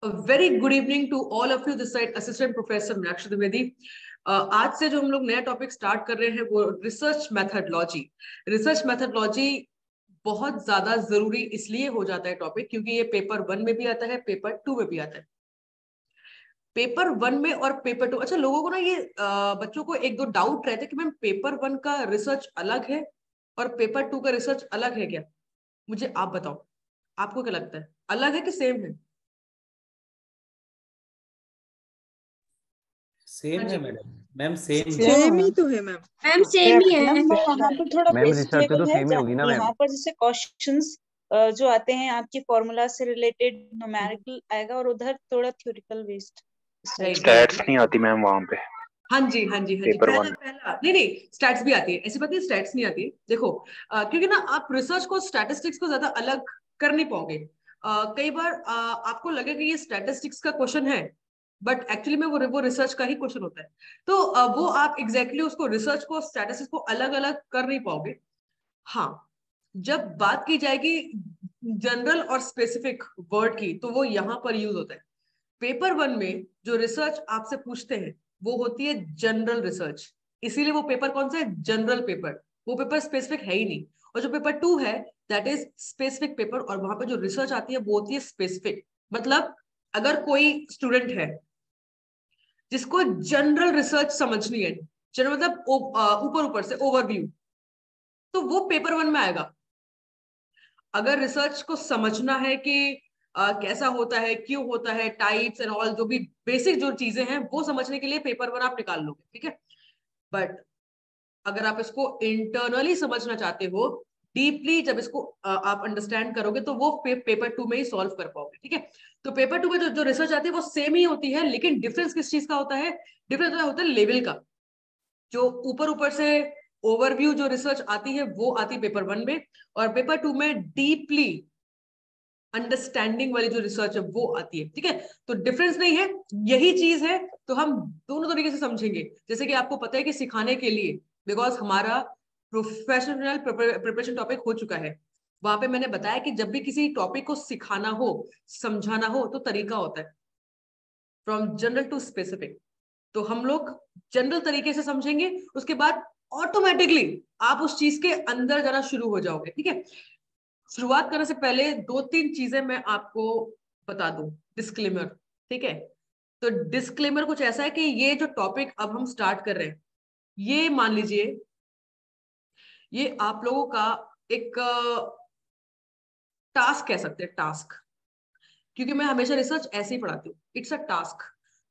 A very good evening to all of you. This side Assistant Professor Meenakshi Dwivedi. आज से जो हम लोग नया टॉपिक स्टार्ट कर रहे हैं वो रिसर्च मेथडोलॉजी। रिसर्च मेथडोलॉजी बहुत ज्यादा जरूरी इसलिए हो जाता है टॉपिक क्योंकि ये पेपर 1 में भी आता है, पेपर 2 में भी आता है। पेपर 1 में और पेपर 2, अच्छा लोगों को ना ये बच्चों को एक दो डाउट रहते हैं कि मैम पेपर 1 का रिसर्च अलग है और पेपर 2 का रिसर्च अलग है क्या? मुझे आप बताओ, आपको क्या लगता है, अलग है कि सेम है? सेम है मैडम। मैम सेम सेम ही तो है मैम। मैम सेम ही है। मैम यहाँ पर थोड़ा मैम बेसिक रिसर्च तो लेवल है। सेम ही होगी ना मैम। यहाँ पर जैसे क्वेश्चंस जो आते हैं आपके फॉर्मूला से रिलेटेड न्यूमेरिकल आएगा और उधर थोड़ा थ्योरेटिकल बेस्ड स्टैट्स नहीं आती मैम वहां पे। हाँ जी हाँ जी हाँ जी, पहला नहीं स्टैट्स भी आती है, ऐसी बात नहीं स्टैट्स नहीं आती है। देखो क्योंकि ना आप रिसर्च को स्टैटिस्टिक्स को ज्यादा अलग कर नहीं पाओगे। कई बार आपको लगेगा कि ये स्टैटिस्टिक्स का क्वेश्चन है बट एक्चुअली में वो रिसर्च का ही क्वेश्चन होता है। तो वो आप एग्जैक्टली उसको रिसर्च को स्टैटिस्टिक्स को अलग अलग कर नहीं पाओगे। हाँ, जब बात की जाएगी जनरल और स्पेसिफिक वर्ड की तो वो यहाँ पर यूज होता है। पेपर 1 में जो रिसर्च आपसे पूछते हैं वो होती है जनरल रिसर्च, इसीलिए वो पेपर कौन सा है? General paper. वो पेपर स्पेसिफिक है ही नहीं। और जो पेपर 2 है दैट इज स्पेसिफिक पेपर, और वहां पर जो रिसर्च आती है वो होती है स्पेसिफिक। मतलब अगर कोई स्टूडेंट है जिसको जनरल रिसर्च समझनी है, जनरल मतलब ऊपर ऊपर से ओवरव्यू, तो वो पेपर 1 में आएगा। अगर रिसर्च को समझना है कि कैसा होता है, क्यों होता है, टाइप्स एंड ऑल, जो भी बेसिक जो चीजें हैं वो समझने के लिए पेपर 1 आप निकाल लोगे, ठीक है। बट अगर आप इसको इंटरनली समझना चाहते हो, डीपली जब इसको आप अंडरस्टैंड करोगे तो वो पेपर 2 में ही सॉल्व कर पाओगे, ठीक है। तो पेपर 2 में जो रिसर्च आती है वो सेम ही होती है, लेकिन डिफरेंस किस चीज का होता है? डिफरेंस होता है लेवल का। जो ऊपर ऊपर से ओवरव्यू जो रिसर्च आती है वो आती है पेपर 1 में, और पेपर 2 में डीपली अंडरस्टैंडिंग वाली जो रिसर्च है वो आती है, ठीक है। तो डिफरेंस नहीं है, यही चीज है। तो हम दोनों तरीके से समझेंगे। जैसे कि आपको पता है कि सिखाने के लिए, बिकॉज हमारा प्रोफेशनल प्रिपरेशन टॉपिक हो चुका है, वहां पे मैंने बताया कि जब भी किसी टॉपिक को सिखाना हो, समझाना हो, तो तरीका होता है फ्रॉम जनरल टू स्पेसिफिक। तो हम लोग जनरल तरीके से समझेंगे, उसके बाद ऑटोमेटिकली आप उस चीज के अंदर जाना शुरू हो जाओगे, ठीक है। शुरुआत करने से पहले 2-3 चीजें मैं आपको बता दूं, डिस्क्लेमर, ठीक है। तो डिस्क्लेमर कुछ ऐसा है कि ये जो टॉपिक अब हम स्टार्ट कर रहे हैं, ये मान लीजिए ये आप लोगों का एक टास्क कह सकते हैं, टास्क, क्योंकि मैं हमेशा रिसर्च ऐसे ही पढ़ाती हूँ, इट्स अ टास्क।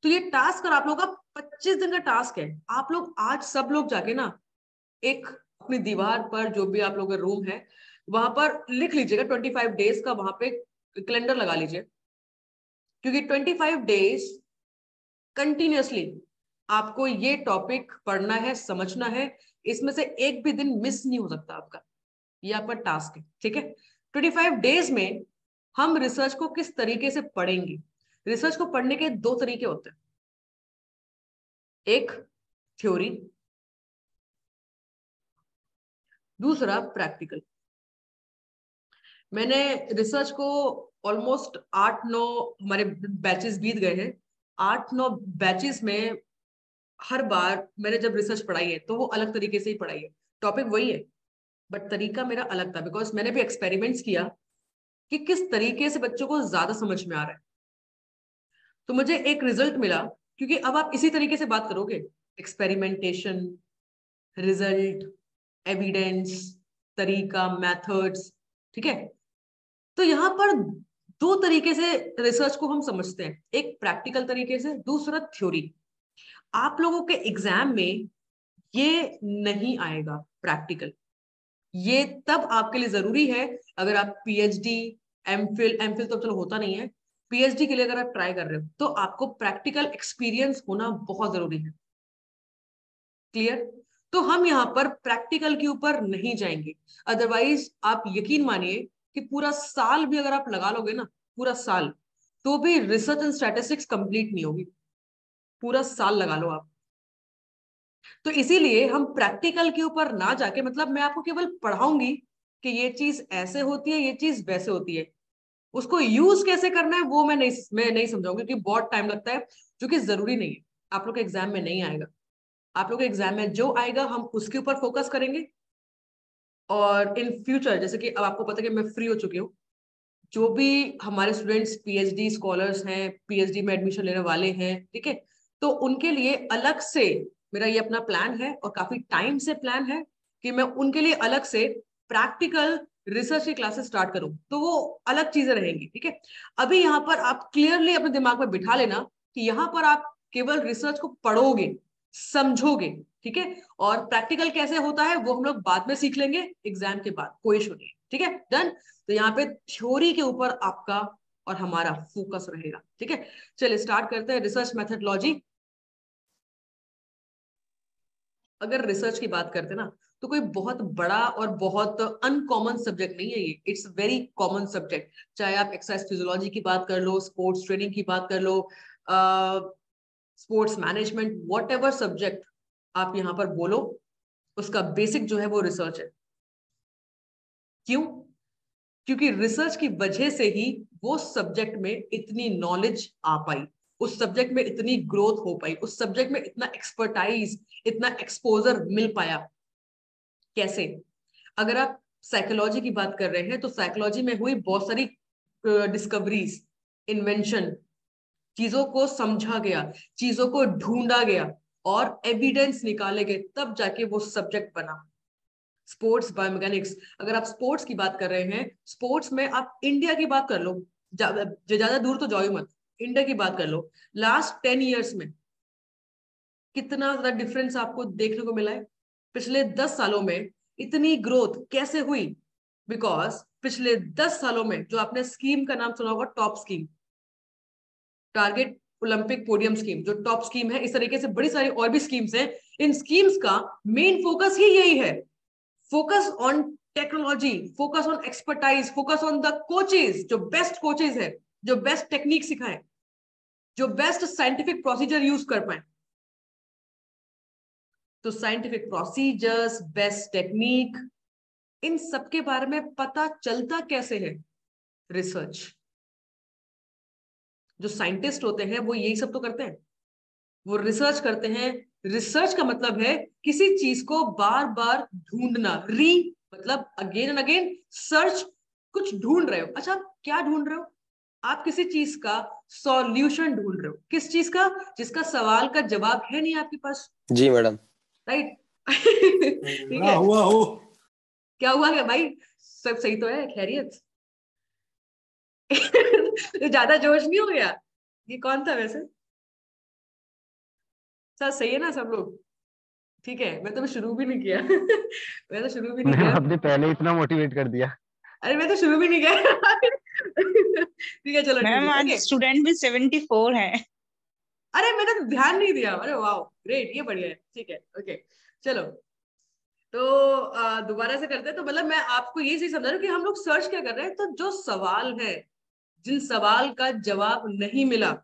तो ये टास्क और आप लोगों का 25 दिन का टास्क है। आप लोग आज सब लोग जाके ना एक अपनी दीवार पर, जो भी आप लोगों का रूम है वहां पर लिख लीजिएगा 25 डेज का, वहां पे कैलेंडर लगा लीजिए, क्योंकि 25 डेज कंटिन्यूअसली आपको ये टॉपिक पढ़ना है, समझना है। इसमें से एक भी दिन मिस नहीं हो सकता आपका, ये आपका टास्क है, ठीक है। 25 डेज में हम रिसर्च को किस तरीके से पढ़ेंगे? रिसर्च को पढ़ने के 2 तरीके होते हैं, एक थ्योरी, दूसरा प्रैक्टिकल। मैंने रिसर्च को ऑलमोस्ट 8-9 हमारे बैचेस बीत गए हैं। 8-9 बैचेस में हर बार मैंने जब रिसर्च पढ़ाई है तो वो अलग तरीके से ही पढ़ाई है, टॉपिक वही है बट तरीका मेरा अलग था, बिकॉज मैंने भी एक्सपेरिमेंट्स किया कि किस तरीके से बच्चों को ज्यादा समझ में आ रहा है। तो मुझे एक रिजल्ट मिला, क्योंकि अब आप इसी तरीके से बात करोगे, एक्सपेरिमेंटेशन, रिजल्ट, एविडेंस, तरीका, मेथड्स, ठीक है। तो यहाँ पर 2 तरीके से रिसर्च को हम समझते हैं, एक प्रैक्टिकल तरीके से, दूसरा थ्योरी। आप लोगों के एग्जाम में ये नहीं आएगा प्रैक्टिकल। ये तब आपके लिए जरूरी है अगर आप पीएचडी, एमफिल तो चलो होता नहीं है, पीएचडी के लिए अगर आप ट्राई कर रहे हो तो आपको प्रैक्टिकल एक्सपीरियंस होना बहुत जरूरी है। क्लियर? तो हम यहाँ पर प्रैक्टिकल के ऊपर नहीं जाएंगे, अदरवाइज आप यकीन मानिए कि पूरा साल भी अगर आप लगा लोगे ना, पूरा साल, तो भी रिसर्च एंड स्टैटिस्टिक्स कंप्लीट नहीं होगी। पूरा साल लगा लो आप। तो इसीलिए हम प्रैक्टिकल के ऊपर ना जाके, मतलब मैं आपको केवल पढ़ाऊंगी कि ये चीज ऐसे होती है, ये चीज वैसे होती है, उसको यूज कैसे करना है वो मैं नहीं समझाऊंगी, क्योंकि बहुत टाइम लगता है, जो कि जरूरी नहीं है। आप लोग के एग्जाम में नहीं आएगा, आप लोग के एग्जाम में जो आएगा हम उसके ऊपर फोकस करेंगे। और इन फ्यूचर, जैसे कि अब आपको पता है कि मैं फ्री हो चुकी हूँ, जो भी हमारे स्टूडेंट्स पीएचडी स्कॉलर्स हैं, पीएचडी में एडमिशन लेने वाले हैं, ठीक है, तो उनके लिए अलग से मेरा ये अपना प्लान है और काफी टाइम से प्लान है कि मैं उनके लिए अलग से प्रैक्टिकल रिसर्च की क्लासेस स्टार्ट करूं, तो वो अलग चीजें रहेंगी, ठीक है। अभी यहाँ पर आप क्लियरली अपने दिमाग में बिठा लेना कि यहाँ पर आप केवल रिसर्च को पढ़ोगे, समझोगे, ठीक है, और प्रैक्टिकल कैसे होता है वो हम लोग बाद में सीख लेंगे एग्जाम के बाद, कोई इशू नहीं है, ठीक है, डन। तो यहाँ पे थ्योरी के ऊपर आपका और हमारा फोकस रहेगा, ठीक है। चलिए स्टार्ट करते हैं रिसर्च मेथडोलॉजी। अगर रिसर्च की बात करते ना, तो कोई बहुत बड़ा और बहुत अनकॉमन सब्जेक्ट नहीं है ये, इट्स वेरी कॉमन सब्जेक्ट। चाहे आप एक्सरसाइज फिजियोलॉजी की बात कर लो, स्पोर्ट्स ट्रेनिंग की बात कर लो, sports management, whatever subject आप यहाँ पर बोलो, उसका बेसिक जो है वो रिसर्च है। क्यों? क्योंकि रिसर्च की वजह से ही वो सब्जेक्ट में इतनी नॉलेज आ पाई, उस सब्जेक्ट में इतनी ग्रोथ हो पाई, उस सब्जेक्ट में इतना एक्सपर्टाइज, इतना एक्सपोजर मिल पाया। कैसे? अगर आप साइकोलॉजी की बात कर रहे हैं तो साइकोलॉजी में हुई बहुत सारी डिस्कवरीज, इन्वेंशन, चीजों को समझा गया, चीजों को ढूंढा गया और एविडेंस निकाले गए, तब जाके वो सब्जेक्ट बना। स्पोर्ट्स बायोमैकेनिक्स, अगर आप स्पोर्ट्स की बात कर रहे हैं, स्पोर्ट्स में आप इंडिया की बात कर लो, ज्यादा दूर तो जाओ मत, इंडिया की बात कर लो, लास्ट 10 ईयर्स में कितना ज्यादा डिफरेंस आपको देखने को मिला है। पिछले 10 सालों में इतनी ग्रोथ कैसे हुई? बिकॉज पिछले 10 सालों में जो आपने स्कीम का नाम सुना होगा, top scheme, target Olympic podium scheme, जो टॉप स्कीम है, इस तरीके से बड़ी सारी और भी स्कीम्स हैं। इन स्कीम्स का मेन फोकस ही यही है, focus on technology, focus on expertise, focus on the coaches, जो बेस्ट कोचेज है, जो बेस्ट टेक्निक सिखाएं, जो बेस्ट साइंटिफिक प्रोसीजर यूज कर पाए। तो साइंटिफिक प्रोसीजर्स, बेस्ट टेक्निक, इन सब के बारे में पता चलता कैसे है? रिसर्च। जो साइंटिस्ट होते हैं वो यही सब तो करते हैं, वो रिसर्च करते हैं। रिसर्च का मतलब है किसी चीज को बार बार ढूंढना, मतलब अगेन एंड अगेन सर्च, कुछ ढूंढ रहे हो। अच्छा, आप क्या ढूंढ रहे हो? आप किसी चीज का सॉल्यूशन ढूंढ रहे हो। किस चीज का? जिसका सवाल का जवाब है नहीं आपके पास। जी मैडम। राइट। ठीक है, हुआ हो क्या हुआ क्या भाई? सब सही तो है, खैरियत? ज्यादा जोश नहीं हो गया? ये कौन था वैसे? सब सही है ना सब लोग? ठीक है, मैं तो शुरू भी नहीं किया। मैं तो शुरू भी नहीं किया। आपने पहले इतना मोटिवेट कर दिया। अरे मैं तो शुरू भी नहीं किया। ठीक है, चलो ठीक मैम है, आज ओके। स्टूडेंट भी 74 हैं। अरे मैंने तो ध्यान नहीं दिया। अरे वाह, ग्रेट, ये बढ़िया है, ठीक है, ओके। चलो, तो दोबारा से करते हैं। तो मतलब मैं आपको ये चीज समझा रही हूँ कि हम लोग सर्च क्या कर रहे हैं, तो जो सवाल है, जिन सवाल का जवाब नहीं मिला,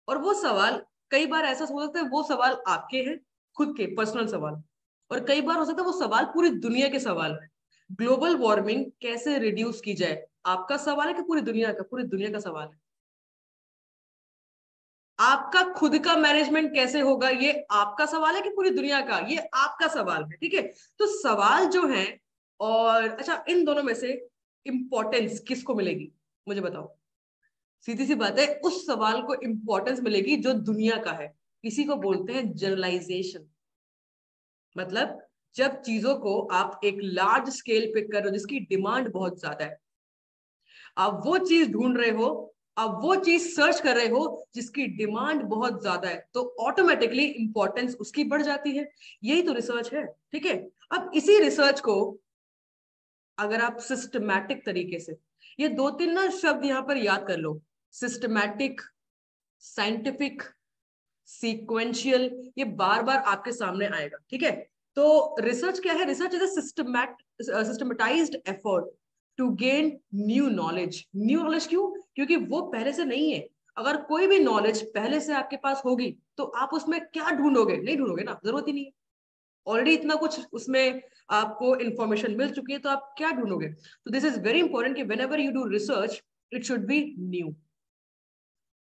और वो सवाल कई बार ऐसा हो सकता है वो सवाल आपके हैं, खुद के पर्सनल सवाल, और कई बार हो सकता है वो सवाल पूरी दुनिया के सवाल है। ग्लोबल वार्मिंग कैसे रिड्यूस की जाए, आपका सवाल है कि पूरी दुनिया का? पूरी दुनिया का सवाल है। आपका खुद का मैनेजमेंट कैसे होगा, ये आपका सवाल है कि पूरी दुनिया का? ये आपका सवाल है, ठीक है। तो सवाल जो है, और अच्छा, इन दोनों में से इंपॉर्टेंस किसको मिलेगी मुझे बताओ? सीधी सी बात है, उस सवाल को इंपॉर्टेंस मिलेगी जो दुनिया का है। इसी को बोलते हैं जनरलाइजेशन। मतलब जब चीजों को आप एक लार्ज स्केल पे कर रहे हो, जिसकी डिमांड बहुत ज्यादा है, आप वो चीज ढूंढ रहे हो, आप वो चीज सर्च कर रहे हो जिसकी डिमांड बहुत ज्यादा है, तो ऑटोमेटिकली इंपॉर्टेंस उसकी बढ़ जाती है। यही तो रिसर्च है, ठीक है। अब इसी रिसर्च को अगर आप सिस्टमैटिक तरीके से, ये 2-3 ना शब्द यहां पर याद कर लो, सिस्टमैटिक, साइंटिफिक, सीक्वेंशियल, ये बार बार आपके सामने आएगा, ठीक है। तो रिसर्च क्या है? Research is a systematized effort to gain new knowledge. New knowledge क्यों? क्योंकि वो पहले से नहीं है। अगर कोई भी नॉलेज पहले से आपके पास होगी तो आप उसमें क्या ढूंढोगे? नहीं ढूंढोगे ना, जरूरत ही नहीं है। ऑलरेडी इतना कुछ उसमें आपको इंफॉर्मेशन मिल चुकी है, तो आप क्या ढूंढोगे? तो दिस इज वेरी इंपॉर्टेंट कि whenever you do research, it should B new.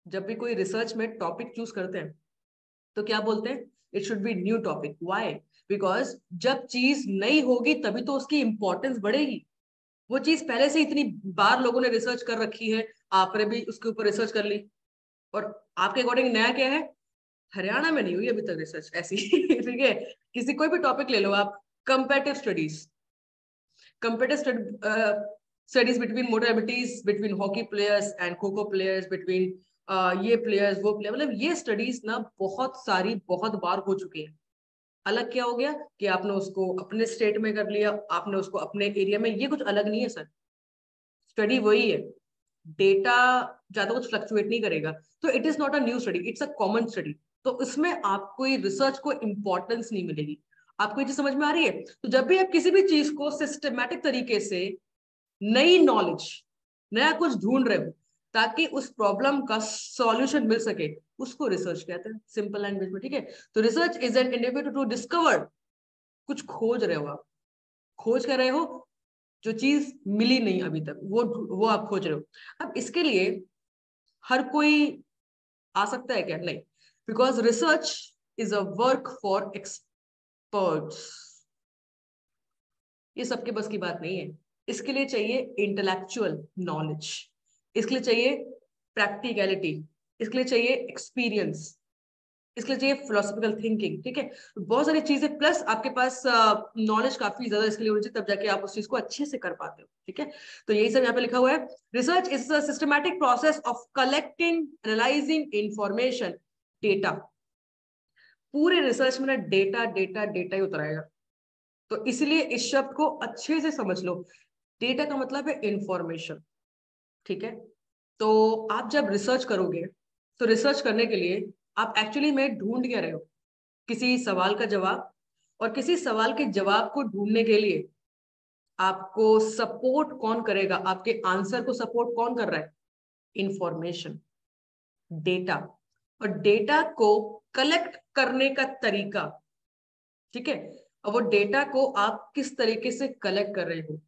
जब भी कोई रिसर्च में टॉपिक चूज करते हैं तो क्या बोलते हैं? It should B new topic. Why? Because जब चीज नई होगी तभी तो उसकी इंपॉर्टेंस बढ़ेगी। वो चीज पहले से इतनी बार लोगों ने रिसर्च कर रखी है, आपने भी उसके ऊपर रिसर्च कर ली, और आपके अकॉर्डिंग नया क्या है? हरियाणा में नहीं हुई अभी तक रिसर्च ऐसी। ठीक है, किसी कोई भी टॉपिक ले लो आप, comparative studies, comparative studies between motor abilities, between hockey players and kho kho players, between ये प्लेयर्स वो प्लेयर, मतलब ये स्टडीज ना बहुत सारी बहुत बार हो चुकी है। अलग क्या हो गया कि आपने उसको अपने स्टेट में कर लिया, आपने उसको अपने एरिया में, ये कुछ अलग नहीं है सर, स्टडी वही है। डेटा ज्यादा कुछ फ्लक्चुएट नहीं करेगा, तो it is not a new study, it's a common study. तो इसमें आपको रिसर्च को इंपॉर्टेंस नहीं मिलेगी। आपको ये चीज समझ में आ रही है? तो जब भी आप किसी भी चीज को सिस्टमैटिक तरीके से नई नॉलेज, नया कुछ ढूंढ रहे हो ताकि उस प्रॉब्लम का सॉल्यूशन मिल सके, उसको रिसर्च कहते हैं सिंपल लैंग्वेज में। ठीक है, तो research is an endeavour to discover, कुछ खोज रहे हो आप, खोज कर रहे हो जो चीज मिली नहीं अभी तक, वो आप खोज रहे हो। अब इसके लिए हर कोई आ सकता है क्या? नहीं, because research is a work for experts. ये सबके बस की बात नहीं है। इसके लिए चाहिए इंटेलेक्चुअल नॉलेज, इसके लिए चाहिए प्रैक्टिकलिटी, इसके लिए चाहिए एक्सपीरियंस, इसके लिए चाहिए फिलोसॉफिकल थिंकिंग। ठीक है, बहुत सारी चीजें, प्लस आपके पास नॉलेज काफी ज्यादा इसके लिए होनी चाहिए, तब जाके आप उस चीज को अच्छे से कर पाते हो। ठीक है, तो यही सब यहाँ पे लिखा हुआ है। Research is a systematic process of collecting, analysing information, data. पूरे रिसर्च में ना डेटा डेटा डेटा ही उतराएगा, तो इसलिए इस शब्द को अच्छे से समझ लो। डेटा का मतलब है इंफॉर्मेशन। ठीक है, तो आप जब रिसर्च करोगे तो रिसर्च करने के लिए आप एक्चुअली में ढूंढ क्या रहे हो? किसी सवाल का जवाब, और किसी सवाल के जवाब को ढूंढने के लिए आपको सपोर्ट कौन करेगा? आपके आंसर को सपोर्ट कौन कर रहा है? Information, data. और डेटा को कलेक्ट करने का तरीका, ठीक है, और वो डेटा को आप किस तरीके से कलेक्ट कर रहे हो,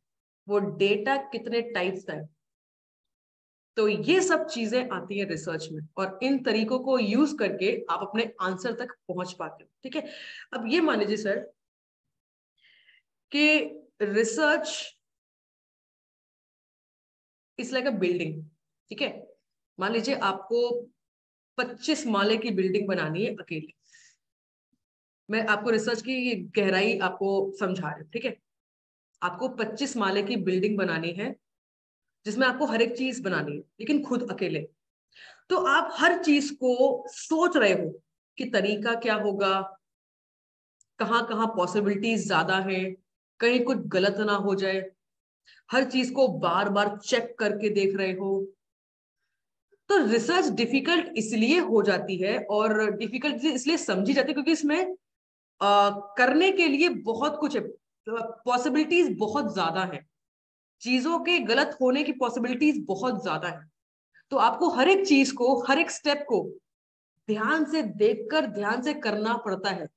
वो डेटा कितने टाइप्स का है, तो ये सब चीजें आती है रिसर्च में, और इन तरीकों को यूज करके आप अपने आंसर तक पहुंच पाते हो। ठीक है, अब ये मान लीजिए सर कि research is like a building. ठीक है, मान लीजिए आपको 25 माले की बिल्डिंग बनानी है अकेले। मैं आपको रिसर्च की गहराई आपको समझा रही हूँ। ठीक है, आपको 25 माले की बिल्डिंग बनानी है जिसमें आपको हर एक चीज बनानी है, लेकिन खुद अकेले। तो आप हर चीज को सोच रहे हो कि तरीका क्या होगा, कहाँ कहाँ पॉसिबिलिटीज ज्यादा है, कहीं कुछ गलत ना हो जाए, हर चीज को बार बार चेक करके देख रहे हो। तो रिसर्च डिफिकल्ट इसलिए हो जाती है, और डिफिकल्ट इसलिए समझी जाती है क्योंकि इसमें करने के लिए बहुत कुछ है, पॉसिबिलिटीज बहुत ज्यादा है, चीजों के गलत होने की पॉसिबिलिटीज बहुत ज्यादा है। तो आपको हर एक चीज को, हर एक स्टेप को ध्यान से देखकर ध्यान से करना पड़ता है,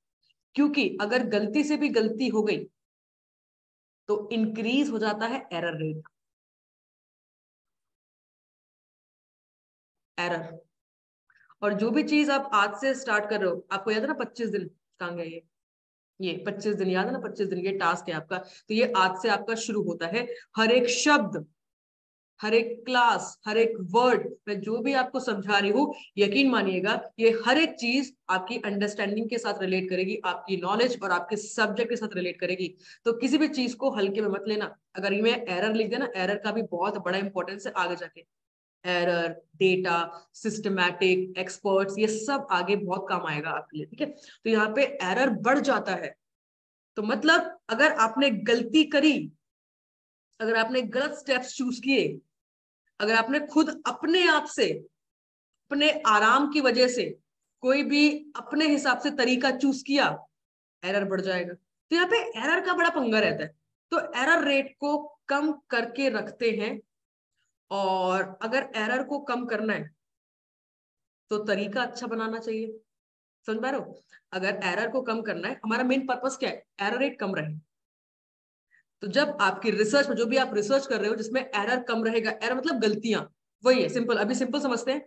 क्योंकि अगर गलती से भी गलती हो गई तो इंक्रीज हो जाता है एरर रेट। एरर, और जो भी चीज आप आज से स्टार्ट कर रहे हो, आपको याद है ना 25 दिन, कहाँ गया ये 25 दिन याद है ना? 25 दिन ये टास्क है आपका, तो ये आज से आपका शुरू होता है। हर एक शब्द, हर एक क्लास, हर एक वर्ड, मैं जो भी आपको समझा रही हूँ, यकीन मानिएगा ये हर एक चीज आपकी अंडरस्टैंडिंग के साथ रिलेट करेगी, आपकी नॉलेज और आपके सब्जेक्ट के साथ रिलेट करेगी। तो किसी भी चीज को हल्के में मत लेना। अगर ये मैं एरर लिख देना, एरर का भी बहुत बड़ा इंपॉर्टेंस है आगे जाके। एरर, डेटा, सिस्टमैटिक, एक्सपर्ट्स, ये सब आगे बहुत काम आएगा आपके लिए। ठीक है, तो यहाँ पे एरर बढ़ जाता है, तो मतलब अगर आपने गलती करी, अगर आपने गलत स्टेप्स चूज किए, अगर आपने खुद अपने आप से, अपने आराम की वजह से कोई भी अपने हिसाब से तरीका चूज किया, एरर बढ़ जाएगा। तो यहाँ पे एरर का बड़ा पंगा रहता है। तो एरर रेट को कम करके रखते हैं, और अगर एरर को कम करना है तो तरीका अच्छा बनाना चाहिए। समझ पा रहे हो? अगर एरर को कम करना है, हमारा मेन पर्पस क्या है? एरर रेट कम रहे। तो जब आपकी रिसर्च में, जो भी आप रिसर्च कर रहे हो जिसमें एरर कम रहेगा, एरर मतलब गलतियां, वही है सिंपल, अभी सिंपल समझते हैं।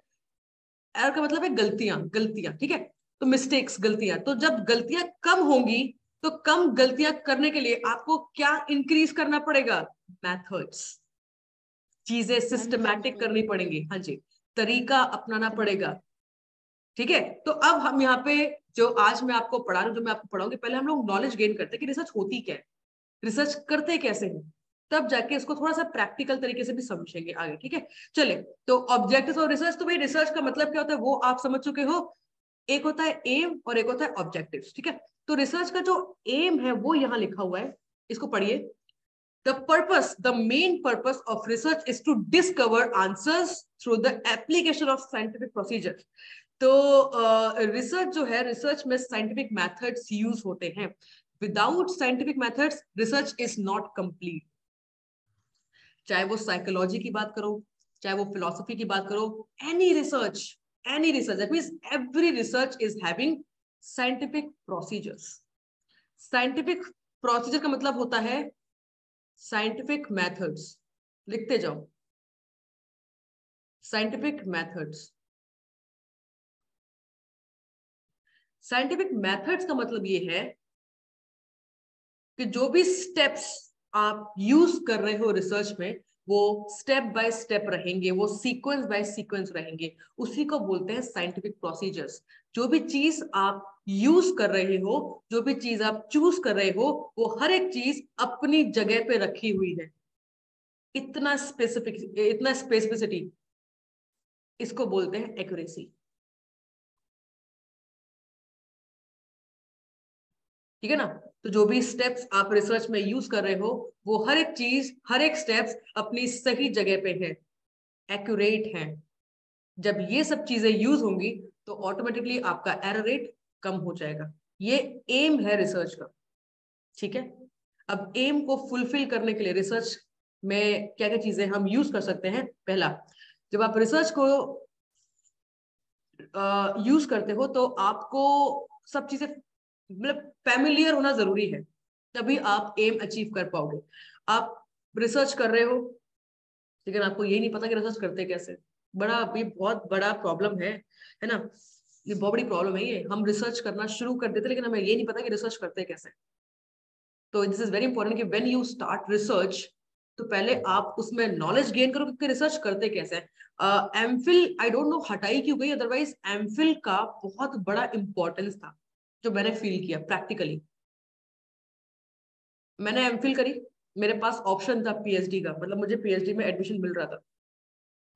एरर का मतलब है गलतियां, गलतियां, ठीक है। तो मिस्टेक्स, गलतियां, तो जब गलतियां कम होंगी तो कम गलतियां करने के लिए आपको क्या इंक्रीज करना पड़ेगा? मेथड्स, चीजें सिस्टमैटिक करनी पड़ेंगी, हाँ जी, तरीका अपनाना पड़ेगा, ठीक है। तो अब हम यहाँ पे जो आज मैं आपको पढ़ा रहा हूँ, जो मैं आपको पढ़ाऊंगी, पहले हम लोग नॉलेज गेन करते हैं कि रिसर्च होती क्या है, रिसर्च करते कैसे हैं, तब जाके इसको थोड़ा सा प्रैक्टिकल तरीके से भी समझेंगे आगे, ठीक है। चले, तो ऑब्जेक्टिव्स ऑफ रिसर्च, तो भाई रिसर्च का मतलब क्या होता है वो आप समझ चुके हो। एक होता है एम और एक होता है ऑब्जेक्टिव्स, ठीक है। तो रिसर्च का जो एम है वो यहाँ लिखा हुआ है, इसको पढ़िए। the main purpose of research is to discover answers through the application of scientific procedures. तो रिसर्च जो है, रिसर्च में साइंटिफिक मेथड्स यूज होते हैं। Without scientific methods research is not complete. चाहे वो साइकोलॉजी की बात करो, चाहे वो फिलोसफी की बात करो, any research that means every research is having scientific procedures. Scientific procedure का मतलब होता है साइंटिफिक मेथड्स, लिखते जाओ, साइंटिफिक मेथड्स। साइंटिफिक मेथड्स का मतलब ये है कि जो भी स्टेप्स आप यूज कर रहे हो रिसर्च में, वो स्टेप बाय स्टेप रहेंगे, वो सीक्वेंस बाय सीक्वेंस रहेंगे, उसी को बोलते हैं साइंटिफिक प्रोसीजर्स। जो भी चीज आप यूज कर रहे हो, जो भी चीज आप चूज कर रहे हो, वो हर एक चीज अपनी जगह पे रखी हुई है। इतना स्पेसिफिसिटी, इसको बोलते हैं एक्यूरेसी, ठीक है ना। तो जो भी स्टेप्स आप रिसर्च में यूज कर रहे हो, वो हर एक चीज, हर एक स्टेप्स अपनी सही जगह पे है, एक्यूरेट है। जब ये सब चीजें यूज होंगी तो ऑटोमेटिकली आपका एरर रेट कम हो जाएगा। ये एम है रिसर्च का, ठीक है। अब एम को फुलफिल करने के लिए रिसर्च में क्या क्या चीजें हम यूज कर सकते हैं। पहला, जब आप रिसर्च को यूज करते हो तो आपको सब चीजें मतलब फैमिलियर होना जरूरी है, तभी आप एम अचीव कर पाओगे। आप रिसर्च कर रहे हो लेकिन आपको यही नहीं पता कि रिसर्च करते कैसे, बड़ा ये बहुत बड़ा प्रॉब्लम है ना। ये बहुत बड़ी प्रॉब्लम है। ये हम रिसर्च करना शुरू कर देते लेकिन हमें ये नहीं पता कि रिसर्च करते कैसे। तो दिस इज वेरी इंपॉर्टेंट कि व्हेन यू स्टार्ट रिसर्च, तो पहले आप उसमें नॉलेज गेन करो कि रिसर्च करते कैसे हैं। एमफिल आई डोंट नो हटाई क्यों गई, अदरवाइज एमफिल का बहुत बड़ा इंपॉर्टेंस था जो मैंने फील किया प्रैक्टिकली। मैंने एमफिल करी, मेरे पास ऑप्शन था पीएचडी का, मतलब मुझे पीएचडी में एडमिशन मिल रहा था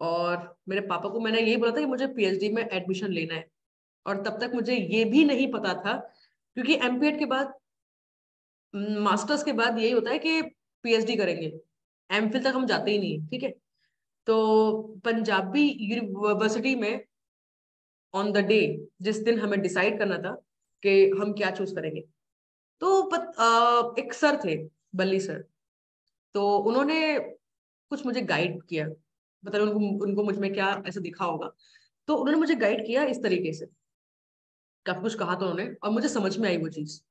और मेरे पापा को मैंने यही बोला था कि मुझे पीएचडी में एडमिशन लेना है। और तब तक मुझे ये भी नहीं पता था, क्योंकि एमपीएड के बाद, मास्टर्स के बाद यही होता है कि पीएचडी करेंगे, एमफिल तक हम जाते ही नहीं, ठीक है। तो पंजाबी यूनिवर्सिटी में ऑन द डे, जिस दिन हमें डिसाइड करना था कि हम क्या चूज करेंगे, तो एक सर थे, बल्ली सर, तो उन्होंने कुछ मुझे गाइड किया, मतलब उनको मुझ में क्या ऐसा दिखा होगा, तो उन्होंने मुझे गाइड किया इस तरीके से, काफी कुछ कहा था उन्होंने और मुझे समझ में आई वो चीज।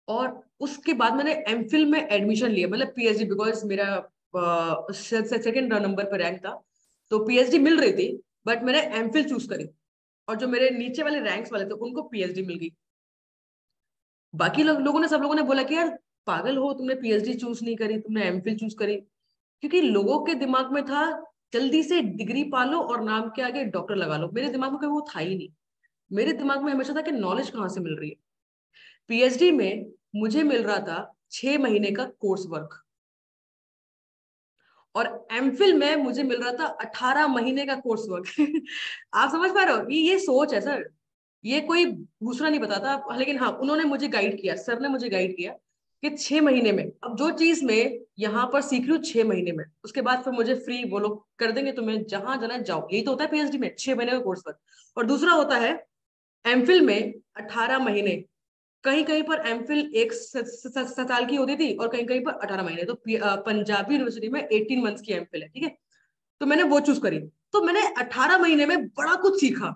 और उसके बाद मैंने एमफिल में एडमिशन लिया, मतलब पीएचडी, बिकॉज मेरा सेकंड नंबर पर रैंक था, तो पीएचडी मिल रही थी, बट मैंने एमफिल चूज करी और जो मेरे नीचे वाले रैंक्स वाले थे उनको पीएचडी मिल गई। बाकी लोगों ने, सब लोगों ने बोला कि यार पागल हो, तुमने पीएचडी चूज नहीं करी, तुमने एमफिल चूज करी, क्योंकि लोगों के दिमाग में था जल्दी से डिग्री पालो और नाम के आगे डॉक्टर लगा लो। मेरे दिमाग में वो था ही नहीं। मेरे दिमाग में हमेशा था कि नॉलेज कहाँ से मिल रही है। पीएचडी में मुझे मिल रहा था 6 महीने का कोर्स वर्क और एमफिल में मुझे मिल रहा था 18 महीने का कोर्स वर्क। आप समझ पा रहे हो, ये सोच है सर, ये कोई दूसरा नहीं बताता। लेकिन हाँ, उन्होंने मुझे गाइड किया, सर ने मुझे गाइड किया कि 6 महीने में, अब जो चीज मैं यहाँ पर सीख रही हूँ 6 महीने में, उसके बाद फिर मुझे फ्री वो लोग कर देंगे, तुम्हें जहां जाना जाओ। यही तो होता है पीएचडी में, 6 महीने का कोर्स वर्क। और दूसरा होता है एमफिल में 18 महीने, कहीं कहीं पर एमफिल एक साल की होती थी और कहीं कहीं पर 18 महीने। तो पंजाबी यूनिवर्सिटी में 18 मंथ्स की एमफिल है, ठीक है। तो मैंने वो चूज करी, तो मैंने 18 महीने में बड़ा कुछ सीखा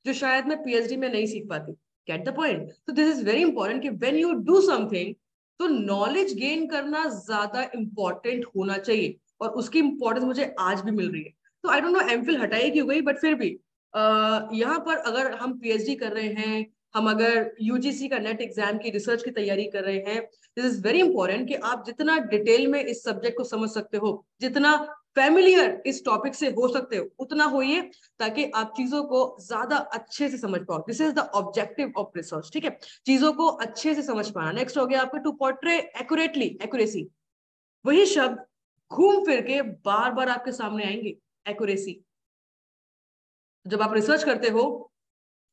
जो शायद मैं पीएचडी में नहीं सीख पाती। Get the point. तो दिस इज वेरी इंपॉर्टेंट कि व्हेन यू डू समथिंग, तो नॉलेज गेन करना ज्यादा इंपॉर्टेंट होना चाहिए, और उसकी इंपॉर्टेंस मुझे आज भी मिल रही है। तो आई डोंट नो एमफिल हटाई क्यों गई, बट फिर भी यहाँ पर अगर हम पीएचडी कर रहे हैं, हम अगर यूजीसी का नेट एग्जाम की रिसर्च की तैयारी कर रहे हैं, दिस इज वेरी इंपॉर्टेंट कि आप जितना डिटेल में इस सब्जेक्ट को समझ सकते हो, जितना फेमिलियर इस टॉपिक से हो सकते हो उतना होइए, ताकि आप चीजों को ज्यादा अच्छे से समझ पाओ। This is the objective of research, ठीक है, चीजों को अच्छे से समझ पाना। नेक्स्ट हो गया आपका टू पोर्ट्रे एक्यूरेटली, एक्यूरेसी, वही शब्द घूम फिर के बार बार आपके सामने आएंगे, एक्यूरेसी। जब आप रिसर्च करते हो,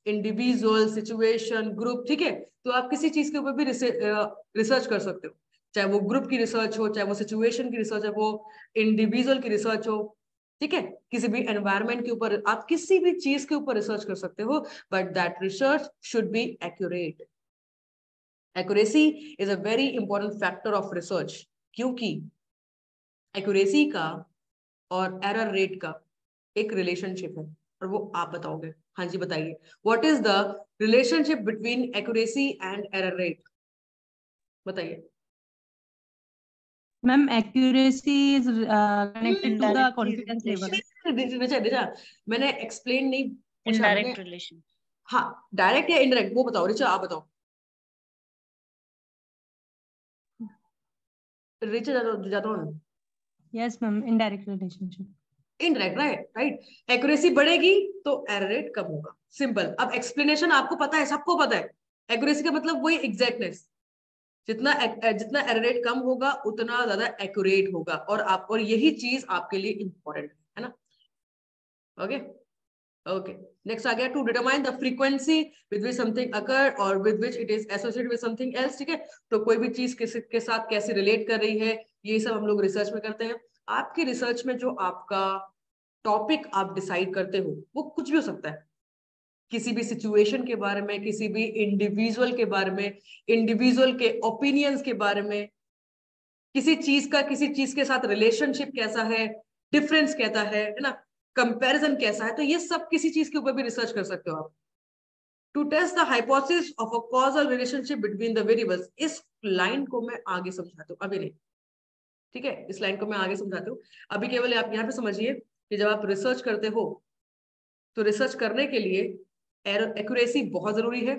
इंडिविजुअल, सिचुएशन, ग्रुप, ठीक है, तो आप किसी चीज के ऊपर भी रिसर्च कर सकते हो, चाहे वो ग्रुप की रिसर्च हो, चाहे वो सिचुएशन की रिसर्च है, वो इंडिविजुअल की रिसर्च हो, ठीक है, किसी भी एनवायरनमेंट के ऊपर आप किसी भी चीज के ऊपर रिसर्च कर सकते हो, but that research should be accurate. Accuracy is a very important factor of research, क्योंकि एक्यूरेसी का और एरर रेट का एक रिलेशनशिप है, और वो आप बताओगे। हाँ जी बताइए, what is the relationship between accuracy and error rate, बताइए। Ma'am accuracy is connected to the confidence Richa, मैंने एक्सप्लेन नहीं पूछा, इनडायरेक्ट रिलेशन। हाँ, डायरेक्ट या इनडायरेक्ट वो बताओ। रिचा आप बताओ। Richa Jadaun. Yes ma'am, indirect relationship. Indirect, right. Accuracy बढ़ेगी तो एरर रेट कम होगा, सिंपल। अब एक्सप्लेनेशन आपको पता है, सबको पता है, एक्यूरेसी का मतलब वही एग्जैक्टनेस, जितना एरर रेट कम होगा उतना ज्यादा एक्यूरेट होगा, और यही चीज आपके लिए इंपॉर्टेंट है ना। ओके, नेक्स्ट आ गया to determine the frequency with which something occur or with which it is associated with something else, ठीक है, तो कोई भी चीज के साथ कैसे रिलेट कर रही है, ये सब हम लोग रिसर्च में करते हैं। आपकी रिसर्च में जो आपका टॉपिक आप डिसाइड करते हो वो कुछ भी हो सकता है, किसी भी सिचुएशन के बारे में, किसी भी इंडिविजुअल के बारे में, इंडिविजुअल के ओपिनियंस के बारे में, किसी चीज के साथ रिलेशनशिप कैसा है, डिफरेंस कैसा है ना, कंपैरिजन कैसा है, तो ये सब किसी चीज के ऊपर भी रिसर्च कर सकते हो आप। To test the hypothesis of a causal relationship between the variables, इस लाइन को मैं आगे समझाता हूँ, अभी नहीं, ठीक है, इस लाइन को मैं आगे समझाती हूँ। अभी केवल आप यहाँ पे समझिए कि जब आप रिसर्च करते हो तो रिसर्च करने के लिए एक्यूरेसी बहुत जरूरी है,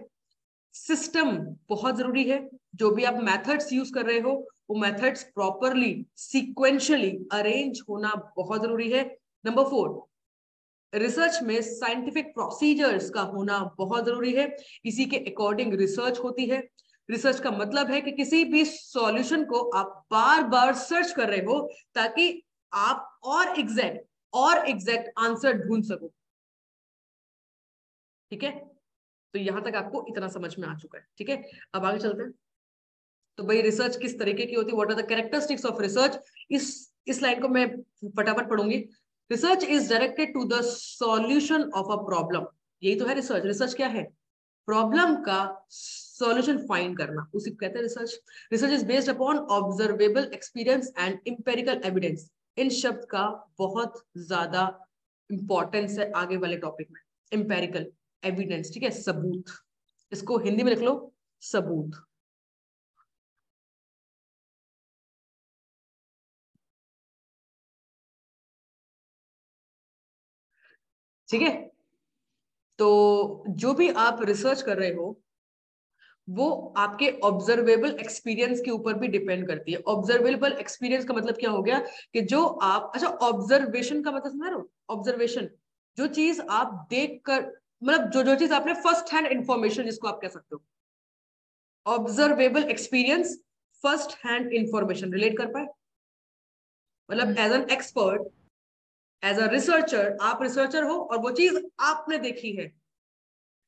सिस्टम बहुत जरूरी है, जो भी आप मेथड्स यूज कर रहे हो वो मेथड्स प्रॉपरली सीक्वेंशियली अरेंज होना बहुत जरूरी है। नंबर 4, रिसर्च में साइंटिफिक प्रोसीजर्स का होना बहुत जरूरी है, इसी के अकॉर्डिंग रिसर्च होती है। रिसर्च का मतलब है कि किसी भी सॉल्यूशन को आप बार बार सर्च कर रहे हो ताकि आप और एग्जैक्ट आंसर ढूंढ सको, ठीक है, तो यहां तक आपको इतना समझ में आ चुका है, ठीक है। अब आगे चलते हैं। तो भाई रिसर्च किस तरीके की होती है, what are the characteristics of research, इस लाइन को मैं फटाफट पढ़ूंगी। Research is directed to the solution of a problem, यही तो है रिसर्च। रिसर्च क्या है? प्रॉब्लम का सॉल्यूशन फाइंड करना, उसी को कहते हैं research. Research is based upon observable experience and empirical evidence. इन शब्द का बहुत ज्यादा इंपॉर्टेंस है आगे वाले टॉपिक में। एम्पेरिकल एविडेंस, ठीक है, सबूत, इसको हिंदी में लिख लो, सबूत। ठीक है, तो जो भी आप रिसर्च कर रहे हो वो आपके ऑब्जर्वेबल एक्सपीरियंस के ऊपर भी डिपेंड करती है। ऑब्जर्वेबल एक्सपीरियंस का मतलब क्या हो गया कि जो आप, अच्छा, ऑब्जर्वेशन का मतलब समझ रहे हो? ऑब्जर्वेशन, जो चीज आप देख कर, मतलब जो चीज आपने फर्स्ट हैंड इंफॉर्मेशन जिसको आप कह सकते हो। Observable experience, first hand information, relate कर पाए? मतलब as an expert, as a researcher, आप रिसर्चर हो और वो चीज आपने देखी है,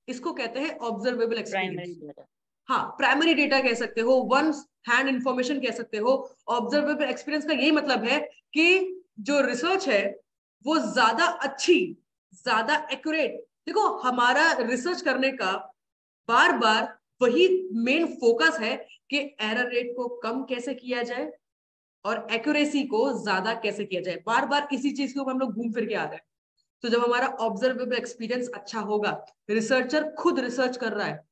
इसको कहते हैं ऑब्जर्वेबल एक्सपीरियंस। हाँ, प्राइमरी डेटा कह सकते हो, वन हैंड इंफॉर्मेशन कह सकते हो। ऑब्जर्वेबल एक्सपीरियंस का यही मतलब है कि जो रिसर्च है वो ज्यादा अच्छी, ज्यादा एक्यूरेट। देखो, हमारा रिसर्च करने का बार बार वही मेन फोकस है कि एरर रेट को कम कैसे किया जाए और एक्यूरेसी को ज्यादा कैसे किया जाए। बार बार इसी चीज के ऊपर हम लोग घूम फिर के आ रहे हैं। तो जब हमारा ऑब्जर्वेबल एक्सपीरियंस अच्छा होगा, रिसर्चर खुद रिसर्च कर रहा है,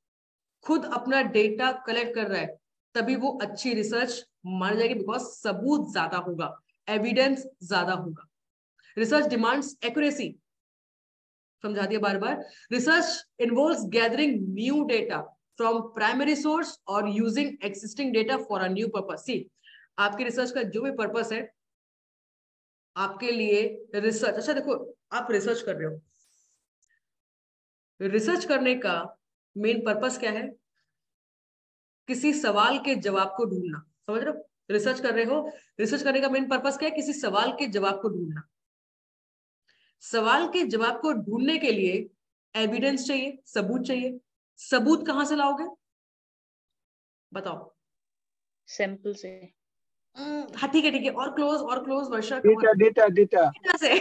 खुद अपना डेटा कलेक्ट कर रहा है, तभी वो अच्छी रिसर्च मान जाएगी, बिकॉज सबूत ज्यादा होगा, एविडेंस ज्यादा होगा। रिसर्च डिमांड्स एक्यूरेसी, समझा दिया बार बार। Research involves gathering new data from primary source or using existing data for a new purpose. See, आपकी रिसर्च का जो भी पर्पस है आपके लिए रिसर्च, अच्छा देखो आप रिसर्च कर रहे हो, रिसर्च करने का मेन पर्पस क्या है? किसी सवाल के जवाब को ढूंढना, समझ रहे हो? रिसर्च कर रहे हो, रिसर्च करने का मेन पर्पस क्या है? किसी सवाल के जवाब को ढूंढना। सवाल के जवाब को ढूंढने के लिए एविडेंस चाहिए, सबूत चाहिए। सबूत कहां से लाओगे बताओ? सैंपल से। हाँ ठीक है और क्लोज वर्षा। डेटा डेटा डेटा डेटा से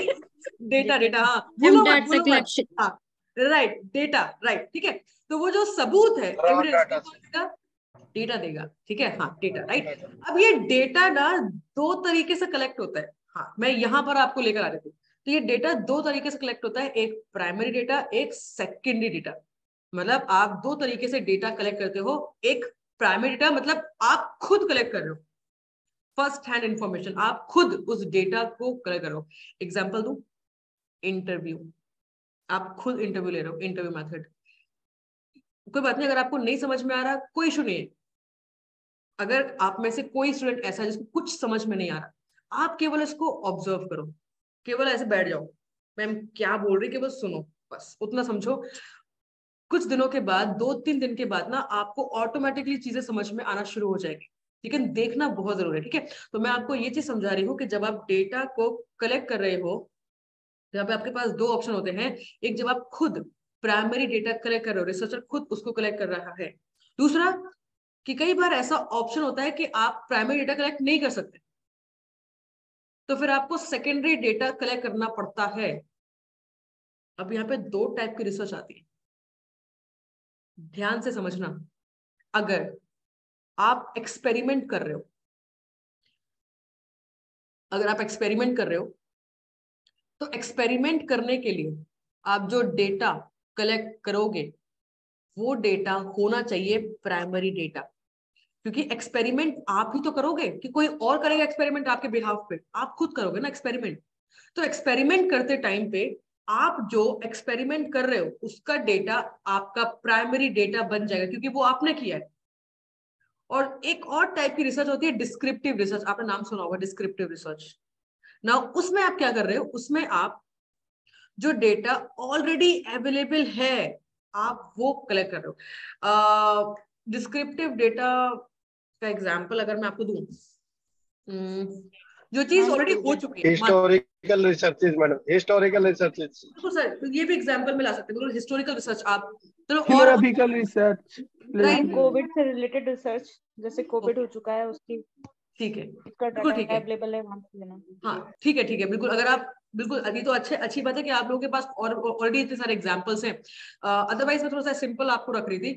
डेटा डेटा, हाँ मैम भूलो मत डाटा भूलो मत, कलेक्शन। हाँ राइट, डेटा राइट, ठीक है। तो वो जो सबूत है, एविडेंस, वो कौन देगा? डेटा देगा, ठीक है, हाँ डेटा राइट। अब ये डेटा ना दो तरीके से कलेक्ट होता है, हाँ मैं यहाँ पर आपको लेकर आ रही थी। तो ये डेटा दो तरीके से कलेक्ट होता है, एक प्राइमरी डेटा, एक सेकेंडरी डेटा। मतलब आप दो तरीके से डेटा कलेक्ट करते हो। एक प्राइमरी डेटा मतलब आप खुद कलेक्ट कर रहे हो, फर्स्ट हैंड इंफॉर्मेशन, आप खुद उस डेटा को कलेक्ट कर रहे हो। एग्जाम्पल दूं, इंटरव्यू, आप खुद इंटरव्यू ले रहे हो, इंटरव्यू मेथड। कोई बात नहीं, अगर आपको नहीं समझ में आ रहा कोई इशू नहीं है। अगर आप में से कोई स्टूडेंट ऐसा है जिसको कुछ समझ में नहीं आ रहा, आप केवल इसको ऑब्जर्व करो, केवल ऐसे बैठ जाओ, मैम क्या बोल रही, केवल सुनो, बस उतना समझो। कुछ दिनों के बाद, 2-3 दिन के बाद ना आपको ऑटोमेटिकली चीजें समझ में आना शुरू हो जाएगी, लेकिन देखना बहुत जरूरी है, ठीक है। तो मैं आपको ये चीज समझा रही हूँ कि जब आप डेटा को कलेक्ट कर रहे हो, जहाँ पे आपके पास दो ऑप्शन होते हैं। एक, जब आप खुद प्राइमरी डेटा कलेक्ट कर रहे हो, रिसर्चर खुद उसको कलेक्ट कर रहा है। दूसरा, कि कई बार ऐसा ऑप्शन होता है कि आप प्राइमरी डेटा कलेक्ट नहीं कर सकते, तो फिर आपको सेकेंडरी डेटा कलेक्ट करना पड़ता है। अब यहाँ पे दो टाइप की रिसर्च आती है, ध्यान से समझना। अगर आप एक्सपेरिमेंट कर रहे हो, अगर आप एक्सपेरिमेंट कर रहे हो, तो एक्सपेरिमेंट करने के लिए आप जो डेटा कलेक्ट करोगे वो डेटा होना चाहिए प्राइमरी डेटा, क्योंकि एक्सपेरिमेंट आप ही तो करोगे कि कोई और करेगा एक्सपेरिमेंट आपके बिहाफ पे? आप खुद करोगे ना एक्सपेरिमेंट। तो एक्सपेरिमेंट करते टाइम पे आप जो एक्सपेरिमेंट कर रहे हो उसका डेटा आपका प्राइमरी डेटा बन जाएगा, क्योंकि वो आपने किया है। और एक और टाइप की रिसर्च होती है डिस्क्रिप्टिव रिसर्च, आपने नाम सुना होगा डिस्क्रिप्टिव रिसर्च ना। उसमें आप क्या कर रहे हो, उसमें आप जो डेटा ऑलरेडी अवेलेबल है आप वो कलेक्ट कर रहे हो। डिस्क्रिप्टिव डेटा का एग्जांपल अगर मैं आपको दूं, जो चीज ऑलरेडी हो चुकी है, historical researches madam, historical researches. बिल्कुल सर, तो ये भी एग्जांपल में ला सकते हैं, हिस्टोरिकल रिसर्च आप चलो। और थियोरेटिकल रिसर्च, राइट, कोविड से रिलेटेड रिसर्च, जैसे कोविड हो चुका है उसकी, ठीक है, इसका बिल्कुल ठीक डाटा है, अवेलेबल है वहां से लेना। हाँ ठीक है बिल्कुल। अगर आप बिल्कुल, अभी तो अच्छी बात है कि आप लोगों के पास और ऑलरेडी इतने सारे एग्जांपल्स हैं। अदरवाइज मैं थोड़ा सा सिंपल आपको रख रही थी,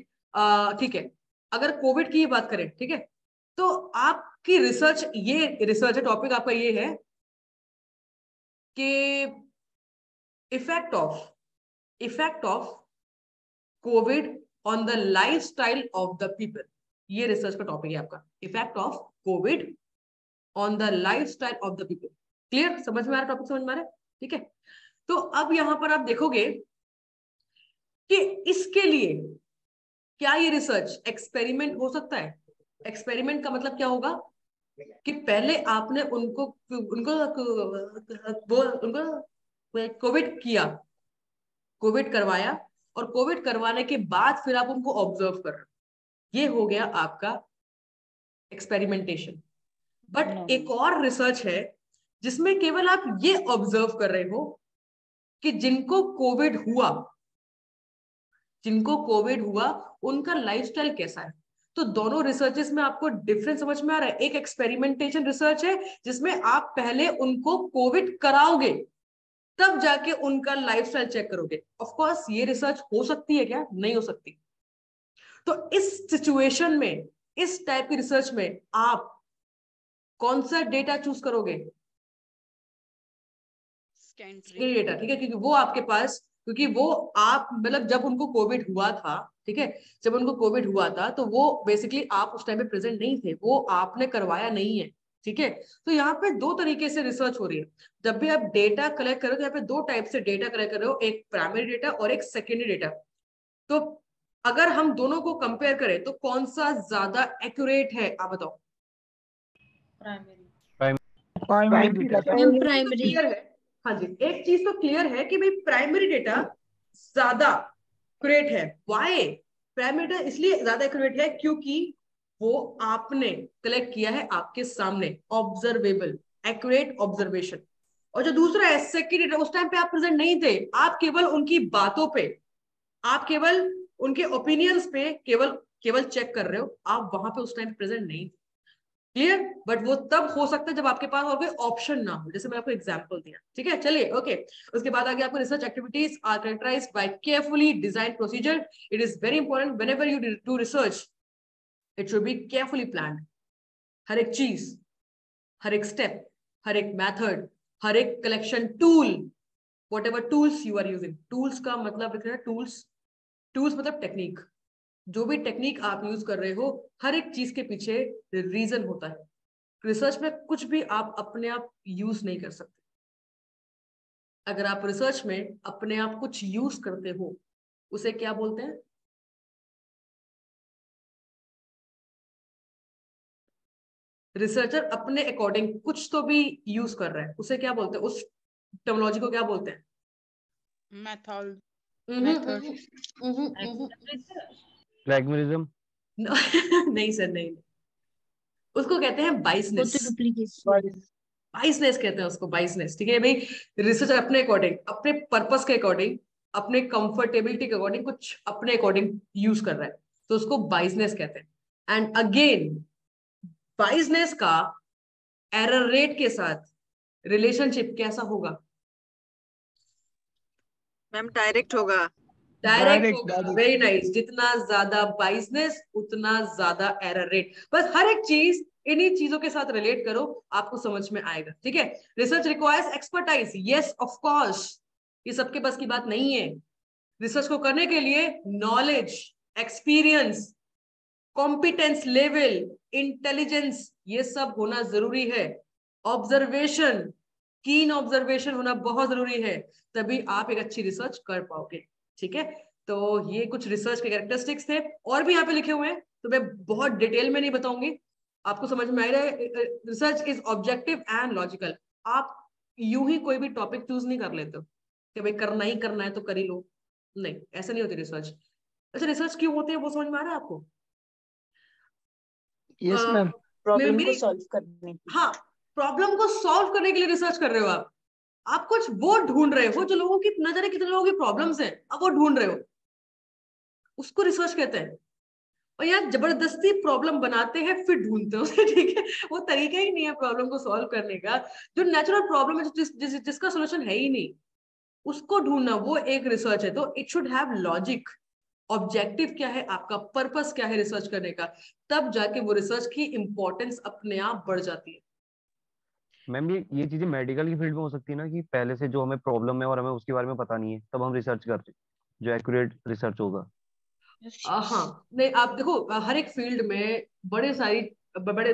ठीक है। अगर कोविड की बात करें, ठीक है, तो आपकी रिसर्च, ये रिसर्च है, टॉपिक आपका ये है कि effect of Covid on the lifestyle of the people. ये रिसर्च का टॉपिक है आपका, effect of Covid on the lifestyle of the people. Clear, समझ में आ रहा टॉपिक, समझ में आ रहा है, ठीक है। तो अब यहां पर आप देखोगे कि इसके लिए क्या ये रिसर्च एक्सपेरिमेंट हो सकता है? एक्सपेरिमेंट का मतलब क्या होगा कि पहले आपने उनको कोविड किया, कोविड करवाया, और कोविड करवाने के बाद फिर आप उनको ऑब्जर्व कर रहे हो, ये हो गया आपका एक्सपेरिमेंटेशन। बट एक और रिसर्च है जिसमें केवल आप ये ऑब्जर्व कर रहे हो कि जिनको कोविड हुआ उनका लाइफस्टाइल कैसा है। तो दोनों रिसर्चेस में आपको डिफरेंस समझ में आ रहा है? एक एक्सपेरिमेंटेशन रिसर्च है जिसमें आप पहले उनको कोविड कराओगे, तब जाके उनका लाइफस्टाइल चेक करोगे। ऑफ कोर्स ये रिसर्च हो सकती है क्या? नहीं हो सकती। तो इस सिचुएशन में, इस टाइप की रिसर्च में आप कौन सा डेटा चूज करोगे? डेटा, ठीक है, क्योंकि वो आपके पास, क्योंकि वो आप मतलब जब उनको कोविड हुआ था, ठीक है, जब उनको कोविड हुआ था तो वो बेसिकली आप उस टाइम पे प्रेजेंट नहीं थे, वो आपने करवाया नहीं है, ठीक है। तो यहाँ पे दो तरीके से रिसर्च हो रही है। जब भी आप डेटा कलेक्ट करो तो यहाँ पे दो टाइप से डेटा कलेक्ट कर रहे हो, एक प्राइमरी डेटा और एक सेकेंडरी डेटा। तो अगर हम दोनों को कंपेयर करें तो कौन सा ज्यादा एक्यूरेट है, आप बताओ। Primary data. क्लियर है, हाँ जी, एक चीज तो क्लियर है कि भाई प्राइमरी डेटा ज्यादा एक्यूरेट है। व्हाई? प्राइमरी डेटा इसलिए ज्यादा एक्यूरेट है क्योंकि वो आपने कलेक्ट किया है आपके सामने, ऑब्जर्वेबल, एक्यूरेट ऑब्जर्वेशन। और जो दूसरा है सेकेंडरी डेटा, उस टाइम पे आप प्रेजेंट नहीं थे, आप केवल उनकी बातों पे, आप केवल उनके ओपिनियंस पे केवल चेक कर रहे हो, आप वहां पे उस टाइम प्रेजेंट नहीं थे। क्लियर? बट वो तब हो सकता है जब आपके पास और कोई ऑप्शन ना हो, जैसे मैंने आपको एग्जांपल दिया। ठीक है, चलिए ओके। उसके बाद आगे आपको research activities are characterised by carefully design procedure. It is very important whenever you do research, it should be carefully planned. हर एक चीज, हर एक स्टेप, हर एक मेथड, हर एक collection tool, whatever tools you are using, tools का मतलब लिख रहे हैं टूल्स मतलब टेक्निक, जो भी टेक्निक आप यूज कर रहे हो, हर एक चीज के पीछे रीजन होता है। रिसर्च में कुछ भी आप अपने आप यूज नहीं कर सकते। अगर आप रिसर्च में अपने आप कुछ यूज करते हो, उसे क्या बोलते हैं? रिसर्चर अपने अकॉर्डिंग कुछ तो भी यूज कर रहा है, उसे क्या बोलते हैं? उस टर्मिनोलॉजी को क्या बोलते हैं? Method plagiarism. नहीं सर, नहीं, उसको कहते हैं बाइसनेस। बाइसनेस कहते हैं उसको, बाइसनेस। ठीक है भाई, रिसर्चर अपने अकॉर्डिंग, अपने पर्पस के अकॉर्डिंग, अपने कंफर्टेबिलिटी के अकॉर्डिंग कुछ अपने अकॉर्डिंग यूज कर रहा है, तो उसको बाइसनेस कहते हैं। एंड अगेन, बाइसनेस का एरर रेट के साथ रिलेशनशिप कैसा होगा? मैम डायरेक्ट होगा। डायरेक्ट होगा। Very nice. जितना ज्यादा बाइसनेस उतना ज्यादा एरर रेट। बस हर एक चीज इन्हीं चीजों के साथ रिलेट करो, आपको समझ में आएगा। ठीक है। Research requires expertise, yes of course, ये सबके बस की बात नहीं है। रिसर्च को करने के लिए knowledge, experience, competence level, intelligence, ये सब होना जरूरी है। ऑब्जर्वेशन, कीन ऑब्जर्वेशन होना बहुत जरूरी है, तभी आप एक अच्छी रिसर्च कर पाओगे। ठीक है, तो ये कुछ रिसर्च के कैरेक्टरिस्टिक्स थे, और भी यहाँ पे लिखे हुए हैं, तो मैं बहुत डिटेल में नहीं बताऊंगी, आपको समझ में आएगा। Research is objective and logical. आप यूं ही कोई भी टॉपिक चूज नहीं कर लेते हो कि भाई करना ही करना है तो कर ही लो, नहीं, ऐसा नहीं होती रिसर्च। अच्छा, रिसर्च क्यों होती है वो समझ में आ रहा है आपको? Yes ma'am. प्रॉब्लम को सॉल्व करने के लिए। हाँ, प्रॉब्लम को सॉल्व करने के लिए रिसर्च कर रहे हो आप कुछ वो ढूंढ रहे हो जो लोगों की नजर है, कितने लोगों की प्रॉब्लम्स हैं, अब वो ढूंढ रहे हो, उसको रिसर्च कहते हैं। और यार जबरदस्ती प्रॉब्लम बनाते हैं फिर ढूंढते हो। ठीक है, वो तरीका ही नहीं है प्रॉब्लम को सॉल्व करने का। जो नेचुरल प्रॉब्लम है, जिसका सोल्यूशन है ही नहीं, उसको ढूंढना, वो एक रिसर्च है। तो it should have logic. Objective क्या है आपका, पर्पस क्या है रिसर्च करने का, तब जाके वो रिसर्च की इंपॉर्टेंस अपने आप बढ़ जाती है। मैम ये चीजें मेडिकल की फील्ड में हो सकती है ना, कि पहले से जो हमें प्रॉब्लम है और हमें उसके बारे में पता नहीं है, तब हम रिसर्च करते हैं, जो एक्यूरेट रिसर्च होगा। हाँ, नहीं आप देखो, हर एक फील्ड में बड़े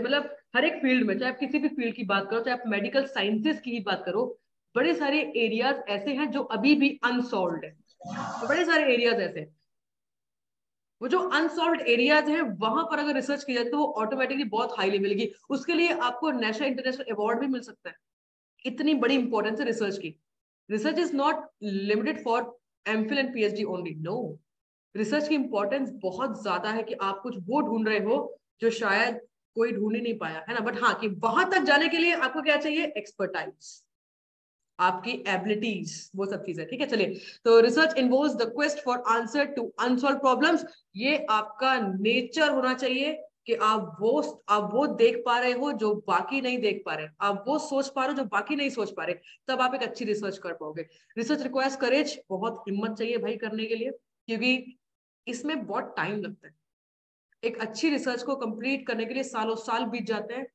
मतलब हर एक फील्ड में, चाहे आप किसी भी फील्ड की बात करो, चाहे आप मेडिकल साइंसेस की ही बात करो, बड़े सारे एरियाज ऐसे हैं जो अभी भी अनसॉल्व्ड है। तो बड़े सारे एरियाज ऐसे हैं, वो जो अनसॉल्व्ड एरियाज हैं, वहां पर अगर रिसर्च की जाए तो वो ऑटोमेटिकली बहुत हाई लेवल की, उसके लिए आपको नेशनल इंटरनेशनल अवार्ड भी मिल सकता है। इतनी बड़ी इंपॉर्टेंस है रिसर्च की। Research is not limited for MPhil and PhD only, no. Research की इंपॉर्टेंस बहुत ज्यादा है कि आप कुछ वो ढूंढ रहे हो जो शायद कोई ढूंढ ही नहीं पाया है ना। बट हाँ, कि वहां तक जाने के लिए आपको क्या चाहिए? एक्सपर्टाइज, आपकी एबिलिटीज, वो सब चीजें। ठीक है, चलिए। तो research involves the quest for answer to unsolve problems. ये आपका नेचर होना चाहिए कि आप वो देख पा रहे हो जो बाकी नहीं देख पा रहे, आप वो सोच पा रहे हो जो बाकी नहीं सोच पा रहे, तब आप एक अच्छी रिसर्च कर पाओगे। रिसर्च रिक्वायर्स करेज, बहुत हिम्मत चाहिए भाई करने के लिए, क्योंकि इसमें बहुत टाइम लगता है। एक अच्छी रिसर्च को कंप्लीट करने के लिए सालों साल बीत जाते हैं,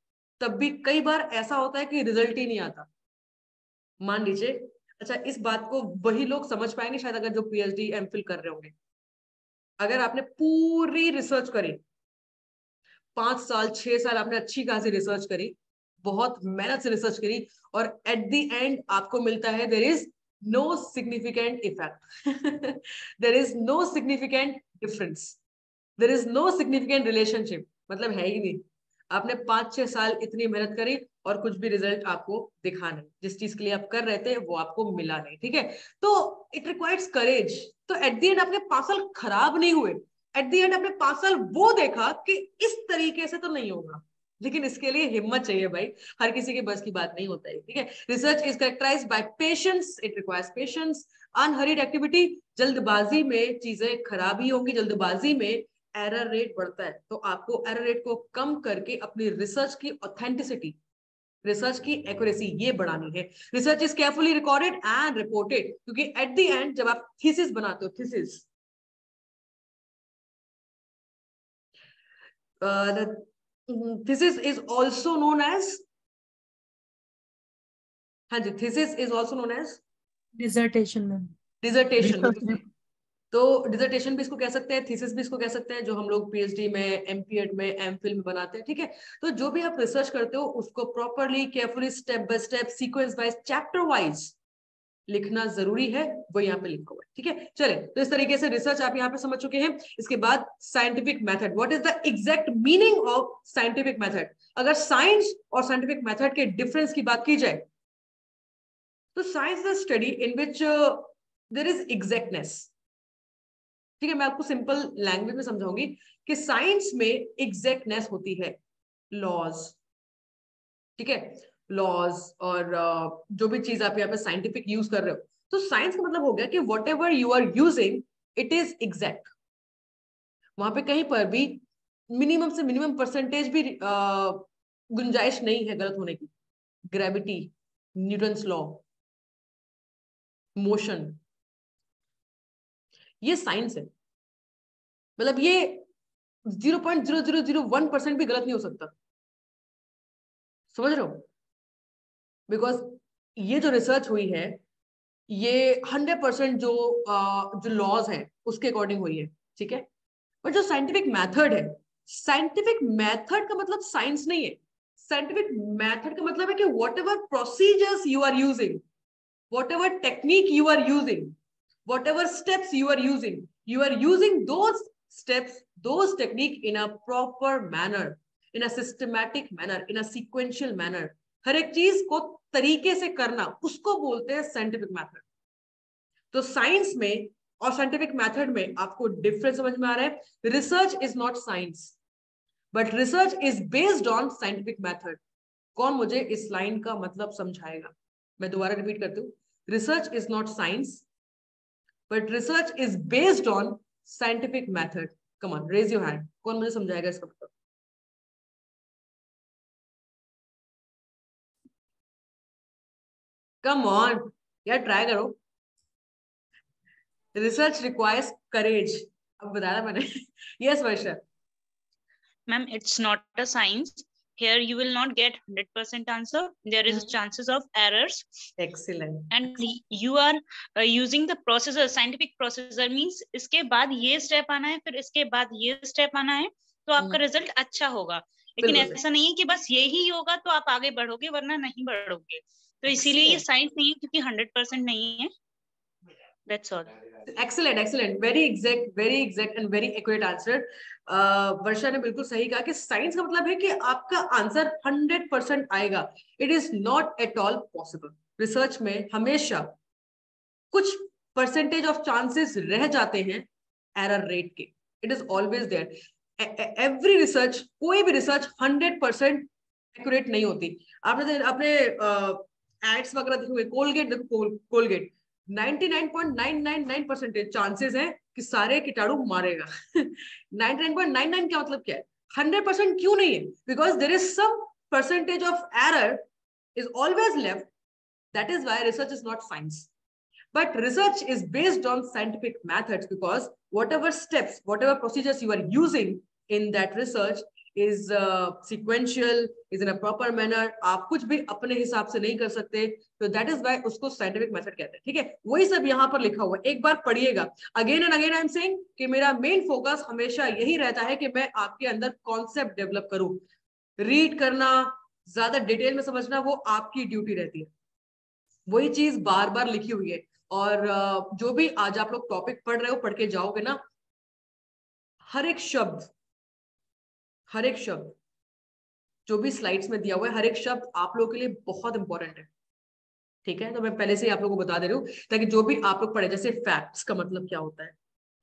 तब भी कई बार ऐसा होता है कि रिजल्ट ही नहीं आता। मान लीजिए, अच्छा, इस बात को वही लोग समझ पाएंगे शायद अगर जो पीएचडी एमफिल कर रहे होंगे। अगर आपने पूरी रिसर्च करी, 5 साल 6 साल आपने अच्छी खासी रिसर्च करी, बहुत मेहनत से रिसर्च करी और एट द एंड आपको मिलता है there is no significant effect, there is no significant difference, there is no significant relationship, मतलब है ही नहीं। आपने 5-6 साल इतनी मेहनत करी और कुछ भी रिजल्ट आपको दिखा नहीं, जिस चीज के लिए आप कर रहे थे वो आपको मिला नहीं, ठीक है। तो इट रिक्वायर्स करेज। तो एट द एंड आपके 5 साल खराब नहीं हुए, एट द एंड आपने 5 साल वो देखा कि इस तरीके से तो नहीं होगा, लेकिन इसके लिए हिम्मत चाहिए भाई, हर किसी के बस की बात नहीं होता है, ठीक है। Research is characterised by patience, it requires patience, unhurried activity, जल्दबाजी में चीजें खराब ही होंगी, जल्दबाजी में एरर रेट बढ़ता है, तो आपको एरर रेट को कम करके अपनी रिसर्च की ऑथेंटिसिटी, रिसर्च की एक्यूरेसी ये बढ़ानी है। Research is carefully recorded and reported, क्योंकि एट द एंड जब आप थीसिस बनाते हो, thesis is also known as, हाँ जी, thesis is also known as dissertation में, डिसर्टेशन। तो डिसर्टेशन भी इसको कह सकते हैं, थीसिस भी इसको कह सकते हैं, जो हम लोग पीएचडी में, एमपीएड में, एमफिल में बनाते हैं, ठीक है। तो जो भी आप रिसर्च करते हो उसको properly, carefully, step by step, sequence wise, chapter wise लिखना जरूरी है, वो यहाँ पे लिखा हुआ है, ठीक है। चले, तो इस तरीके से रिसर्च आप यहाँ पे समझ चुके हैं। इसके बाद scientific method, what is the exact meaning of scientific method. अगर साइंस और साइंटिफिक मेथड के डिफरेंस की बात की जाए तो science is a study in which there is exactness, ठीक है। मैं आपको सिंपल लैंग्वेज में समझाऊंगी कि साइंस में एग्जैक्टनेस होती है, लॉज, ठीक है, लॉज, और जो भी चीज आप यहाँ पे साइंटिफिक यूज कर रहे हो, तो साइंस का मतलब हो गया कि whatever you are using it is exact. वहां पे कहीं पर भी मिनिमम से मिनिमम परसेंटेज भी गुंजाइश नहीं है गलत होने की। ग्रेविटी, न्यूटन्स लॉ, मोशन, ये साइंस है, मतलब ये 0.0001% भी गलत नहीं हो सकता, समझ रहे हो। बिकॉज ये जो रिसर्च हुई है ये 100% जो लॉज है उसके अकॉर्डिंग हुई है, ठीक है। बट जो साइंटिफिक मेथड है, साइंटिफिक मेथड का मतलब साइंस नहीं है। साइंटिफिक मेथड का मतलब है कि whatever procedures you are using, whatever technique you are using, whatever steps you are using those steps, those technique in a proper manner, in a systematic manner, in a sequential manner. हर एक चीज को तरीके से करना, उसको बोलते हैं scientific method. तो साइंस में और साइंटिफिक मेथड में आपको डिफरेंस समझ में आ रहा है। Research is not science, but research is based on scientific method. कौन मुझे इस लाइन का मतलब समझाएगा? मैं दोबारा रिपीट करती हूँ, research is not science but research is based on scientific method. Come on, raise your hand, कौन मुझे समझाएगा इसका मतलब? कम ऑन यार, ट्राई करो। रिसर्च रिक्वायर्स करेज, अब बताया मैंने। Yes Varsha. Ma'am, it's not a science. Here you will not get 100% answer. There is chances of errors. Excellent. And you are using the processor, scientific processor means इसके बाद ये step आना है, फिर इसके बाद ये step आना है, तो आपका result अच्छा होगा। लेकिन ऐसा नहीं है कि बस यही होगा तो आप आगे बढ़ोगे, वरना नहीं बढ़ोगे। तो इसीलिए ये साइंस नहीं है, क्योंकि 100% नहीं है। That's all. Excellent, excellent, very exact and very accurate answer. वर्षा ने बिल्कुल सही कहा कि साइंस का मतलब है कि आपका आंसर 100% आएगा। It is not at all possible. Research में हमेशा कुछ परसेंटेज ऑफ चांसेस रह जाते हैं एरर रेट के। It is always there. Every research, कोई भी रिसर्च 100% एक्यूरेट नहीं होती। आपने एड्स वगैरह देखे हुए, कोलगेट देखो, कोलगेट 99.999% चांसेस है कि सारे कीटाणु मारेगा। 99.99 क्या मतलब क्या है? 100% क्यों नहीं है? Because there is some percentage of error is always left. That is why research is not science. But research is based on scientific methods, because whatever steps, whatever procedures you are using in that research is sequential, is in a proper manner. आप कुछ भी अपने हिसाब से नहीं कर सकते, तो that is why उसको scientific method कहते हैं, ठीक है। वही सब यहाँ पर लिखा हुआ है, एक बार पढ़िएगा। Again and again I am saying कि मेरा main focus हमेशा यही रहता है कि मैं आपके अंदर concept develop करूँ। रीड करना, ज्यादा डिटेल में समझना वो आपकी ड्यूटी रहती है। वही चीज बार बार लिखी हुई है। और जो भी आज आप लोग टॉपिक पढ़ रहे हो, पढ़ के जाओगे ना, हर एक शब्द जो भी स्लाइड्स में दिया हुआ है, हर एक शब्द आप लोगों के लिए बहुत इंपॉर्टेंट है। ठीक है, तो मैं पहले से ही आप लोगों को बता दे रही हूँ, ताकि जो भी आप लोग पढ़े, जैसे फैक्ट्स का मतलब क्या होता है,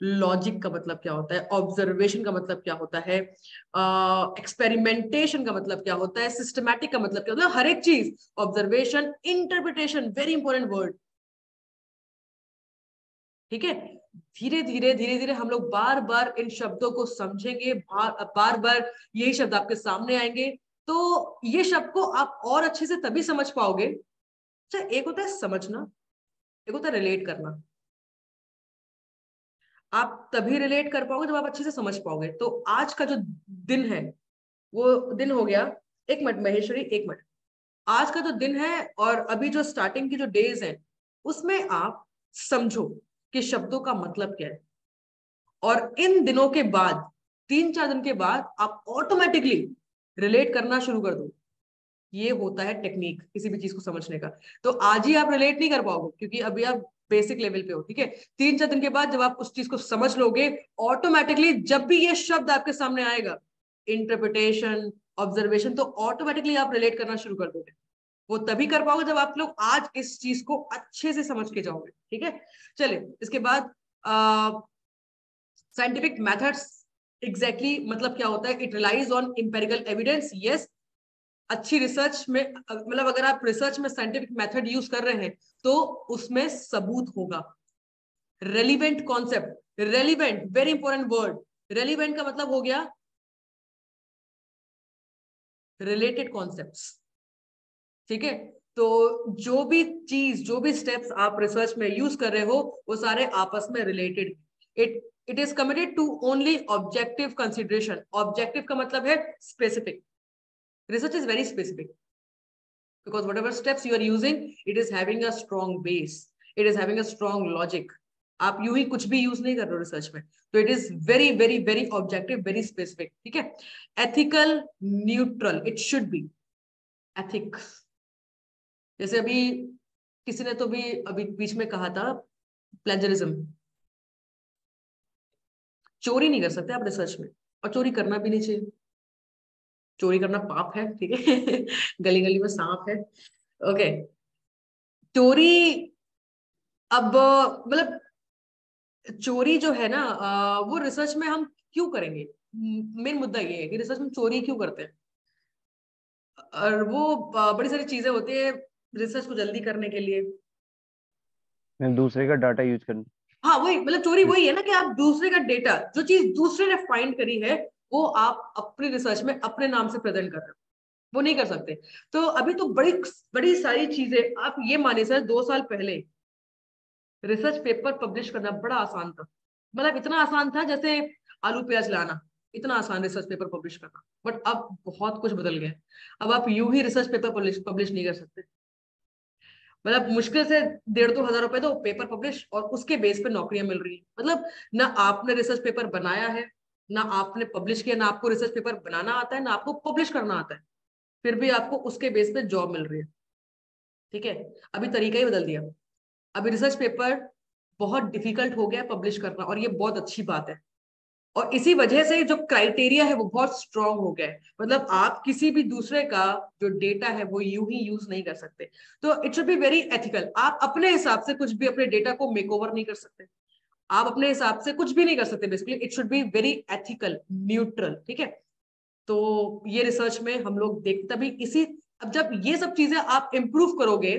लॉजिक का मतलब क्या होता है, ऑब्जर्वेशन का मतलब क्या होता है, एक्सपेरिमेंटेशन का मतलब क्या होता है, सिस्टमैटिक का मतलब क्या होता है, हर एक चीज, observation, interpretation, very important word. ठीक है, धीरे धीरे हम लोग बार बार इन शब्दों को समझेंगे, बार बार यही शब्द आपके सामने आएंगे, तो ये शब्द को आप और अच्छे से तभी समझ पाओगे। अच्छा, एक होता है समझना, एक होता है रिलेट करना। आप तभी रिलेट कर पाओगे जब आप अच्छे से समझ पाओगे। तो आज का जो दिन है वो दिन हो गया, एक मिनट महेश्वरी, एक मिनट। आज का जो दिन है और अभी जो स्टार्टिंग की जो डेज है, उसमें आप समझो कि शब्दों का मतलब क्या है। और इन दिनों के बाद, 3-4 दिन के बाद, आप ऑटोमेटिकली रिलेट करना शुरू कर दो। ये होता है टेक्निक किसी भी चीज को समझने का। तो आज ही आप रिलेट नहीं कर पाओगे, क्योंकि अभी आप बेसिक लेवल पे हो। ठीक है, 3-4 दिन के बाद जब आप उस चीज को समझ लोगे, ऑटोमेटिकली जब भी ये शब्द आपके सामने आएगा, इंटरप्रिटेशन, ऑब्जर्वेशन, तो ऑटोमेटिकली आप रिलेट करना शुरू कर दोगे। वो तभी कर पाओगे जब आप लोग आज इस चीज को अच्छे से समझ के जाओगे। ठीक है, चलिए इसके बाद साइंटिफिक मेथड्स एग्जैक्टली मतलब क्या होता है। It relies on empirical evidence. Yes, अच्छी रिसर्च में, मतलब अगर आप रिसर्च में साइंटिफिक मेथड यूज कर रहे हैं तो उसमें सबूत होगा। Relevant concept, relevant, very important word. Relevant का मतलब हो गया रिलेटेड कॉन्सेप्ट्स। ठीक है, तो जो भी चीज, जो भी स्टेप्स आप रिसर्च में यूज कर रहे हो, वो सारे आपस में related. It is committed to only objective consideration. Objective का मतलब है specific. Research is very specific because whatever steps you are using, it is having a strong base, it is having a strong logic. आप यूं ही कुछ भी use नहीं कर रहे हो रिसर्च में, तो it is very very very objective, very specific. ठीक है, ethical, neutral, it should B ethics. जैसे अभी किसी ने तो भी अभी बीच में कहा था प्लेजरिज्म। चोरी नहीं कर सकते आप रिसर्च में, और चोरी करना भी नहीं चाहिए। चोरी करना पाप है। ठीक है गली गली में सांप है। ओके, चोरी, अब मतलब चोरी जो है ना, वो रिसर्च में हम क्यों करेंगे? मेन मुद्दा ये है कि रिसर्च में चोरी क्यों करते हैं। और वो बड़ी सारी चीजें होती है रिसर्च को जल्दी करने के लिए। दूसरे का डाटा यूज करना। हाँ, वही मतलब चोरी वही है ना, कि आप दूसरे का डेटा, जो चीज दूसरे ने फाइंड करी है, वो आप अपनी रिसर्च में अपने नाम से प्रेजेंट कर रहे हो। वो नहीं कर सकते। तो अभी तो बड़ी बड़ी सारी चीजें, आप ये माने सर, 2 साल पहले रिसर्च पेपर पब्लिश करना बड़ा आसान था। मतलब इतना आसान था जैसे आलू प्याज लाना, इतना आसान रिसर्च पेपर पब्लिश करना। बट अब बहुत कुछ बदल गया। अब आप यूं ही रिसर्च पेपर पब्लिश नहीं कर सकते। मतलब मुश्किल से 1,500-2,000 रुपए दो, पेपर पब्लिश, और उसके बेस पे नौकरियां मिल रही है। मतलब ना आपने रिसर्च पेपर बनाया है, ना आपने पब्लिश किया, ना आपको रिसर्च पेपर बनाना आता है, ना आपको पब्लिश करना आता है, फिर भी आपको उसके बेस पे जॉब मिल रही है। ठीक है, अभी तरीका ही बदल दिया। अभी रिसर्च पेपर बहुत डिफिकल्ट हो गया पब्लिश करना, और ये बहुत अच्छी बात है। और इसी वजह से जो क्राइटेरिया है वो बहुत स्ट्रांग हो गया है। मतलब आप किसी भी दूसरे का जो डेटा है वो यूं ही यूज नहीं कर सकते। तो it should be very ethical. आप अपने हिसाब से कुछ भी अपने डेटा को मेक ओवर नहीं कर सकते। आप अपने हिसाब से कुछ भी नहीं कर सकते। Basically it should be very ethical, neutral. ठीक है, तो ये रिसर्च में हम लोग देखते भी इसी। अब जब ये सब चीजें आप इंप्रूव करोगे,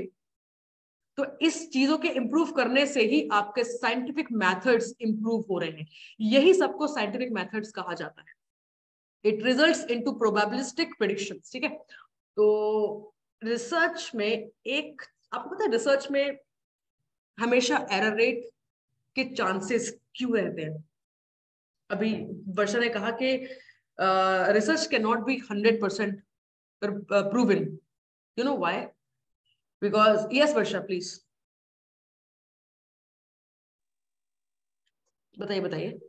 तो इस चीजों के इंप्रूव करने से ही आपके साइंटिफिक मेथड्स इंप्रूव हो रहे हैं। यही सबको साइंटिफिक मेथड्स कहा जाता है। It results into probabilistic predictions. ठीक है, तो रिसर्च में एक, आपको पता है रिसर्च में हमेशा एरर रेट के चांसेस क्यों रहते हैं? अभी वर्षा ने कहा कि research can not be 100% proven. You know why? Because, yes Varsha please बताइए बताइए।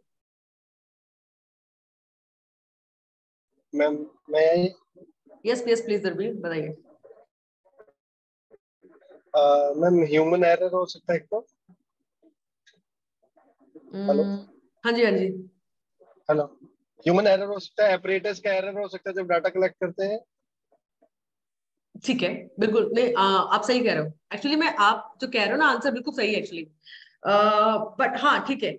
मैम मैं यस यस प्लीज दरबीर बताइए। मैम ह्यूमन एरर हो सकता है तो? हेलो हाँ जी हाँ जी। हेलो, ह्यूमन एरर हो सकता है, एपरेटस का एरर हो सकता है जब डाटा कलेक्ट करते हैं। ठीक है, बिल्कुल नहीं, आप सही कह रहे हो। एक्चुअली मैं आप जो कह रहे हो ना आंसर बिल्कुल सही है एक्चुअली, बट हाँ ठीक है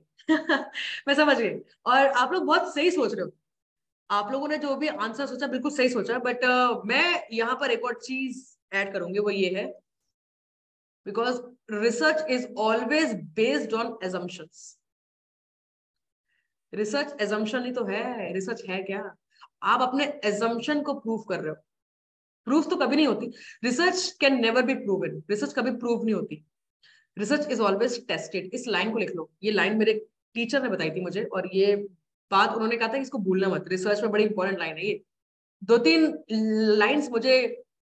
मैं समझ गई, और आप लोग बहुत सही सोच रहे हो। आप लोगों ने जो भी आंसर सोचा बिल्कुल सही सोचा, बट मैं यहाँ पर एक और चीज ऐड करूंगी, वो ये है, because research is always based on assumptions. Research assumption ही तो है, रिसर्च है क्या? आप अपने एजम्पशन को प्रूव कर रहे हो, प्रूफ तो कभी नहीं होती। Research can never be proven, research कभी प्रूव नहीं होती। Research is always tested. इस लाइन को लिख लो, ये लाइन मेरे टीचर ने बताई थी मुझे, और ये बात उन्होंने कहा था कि इसको भूलना मत, रिसर्च में बड़ी इंपॉर्टेंट लाइन है ये। 2-3 लाइंस मुझे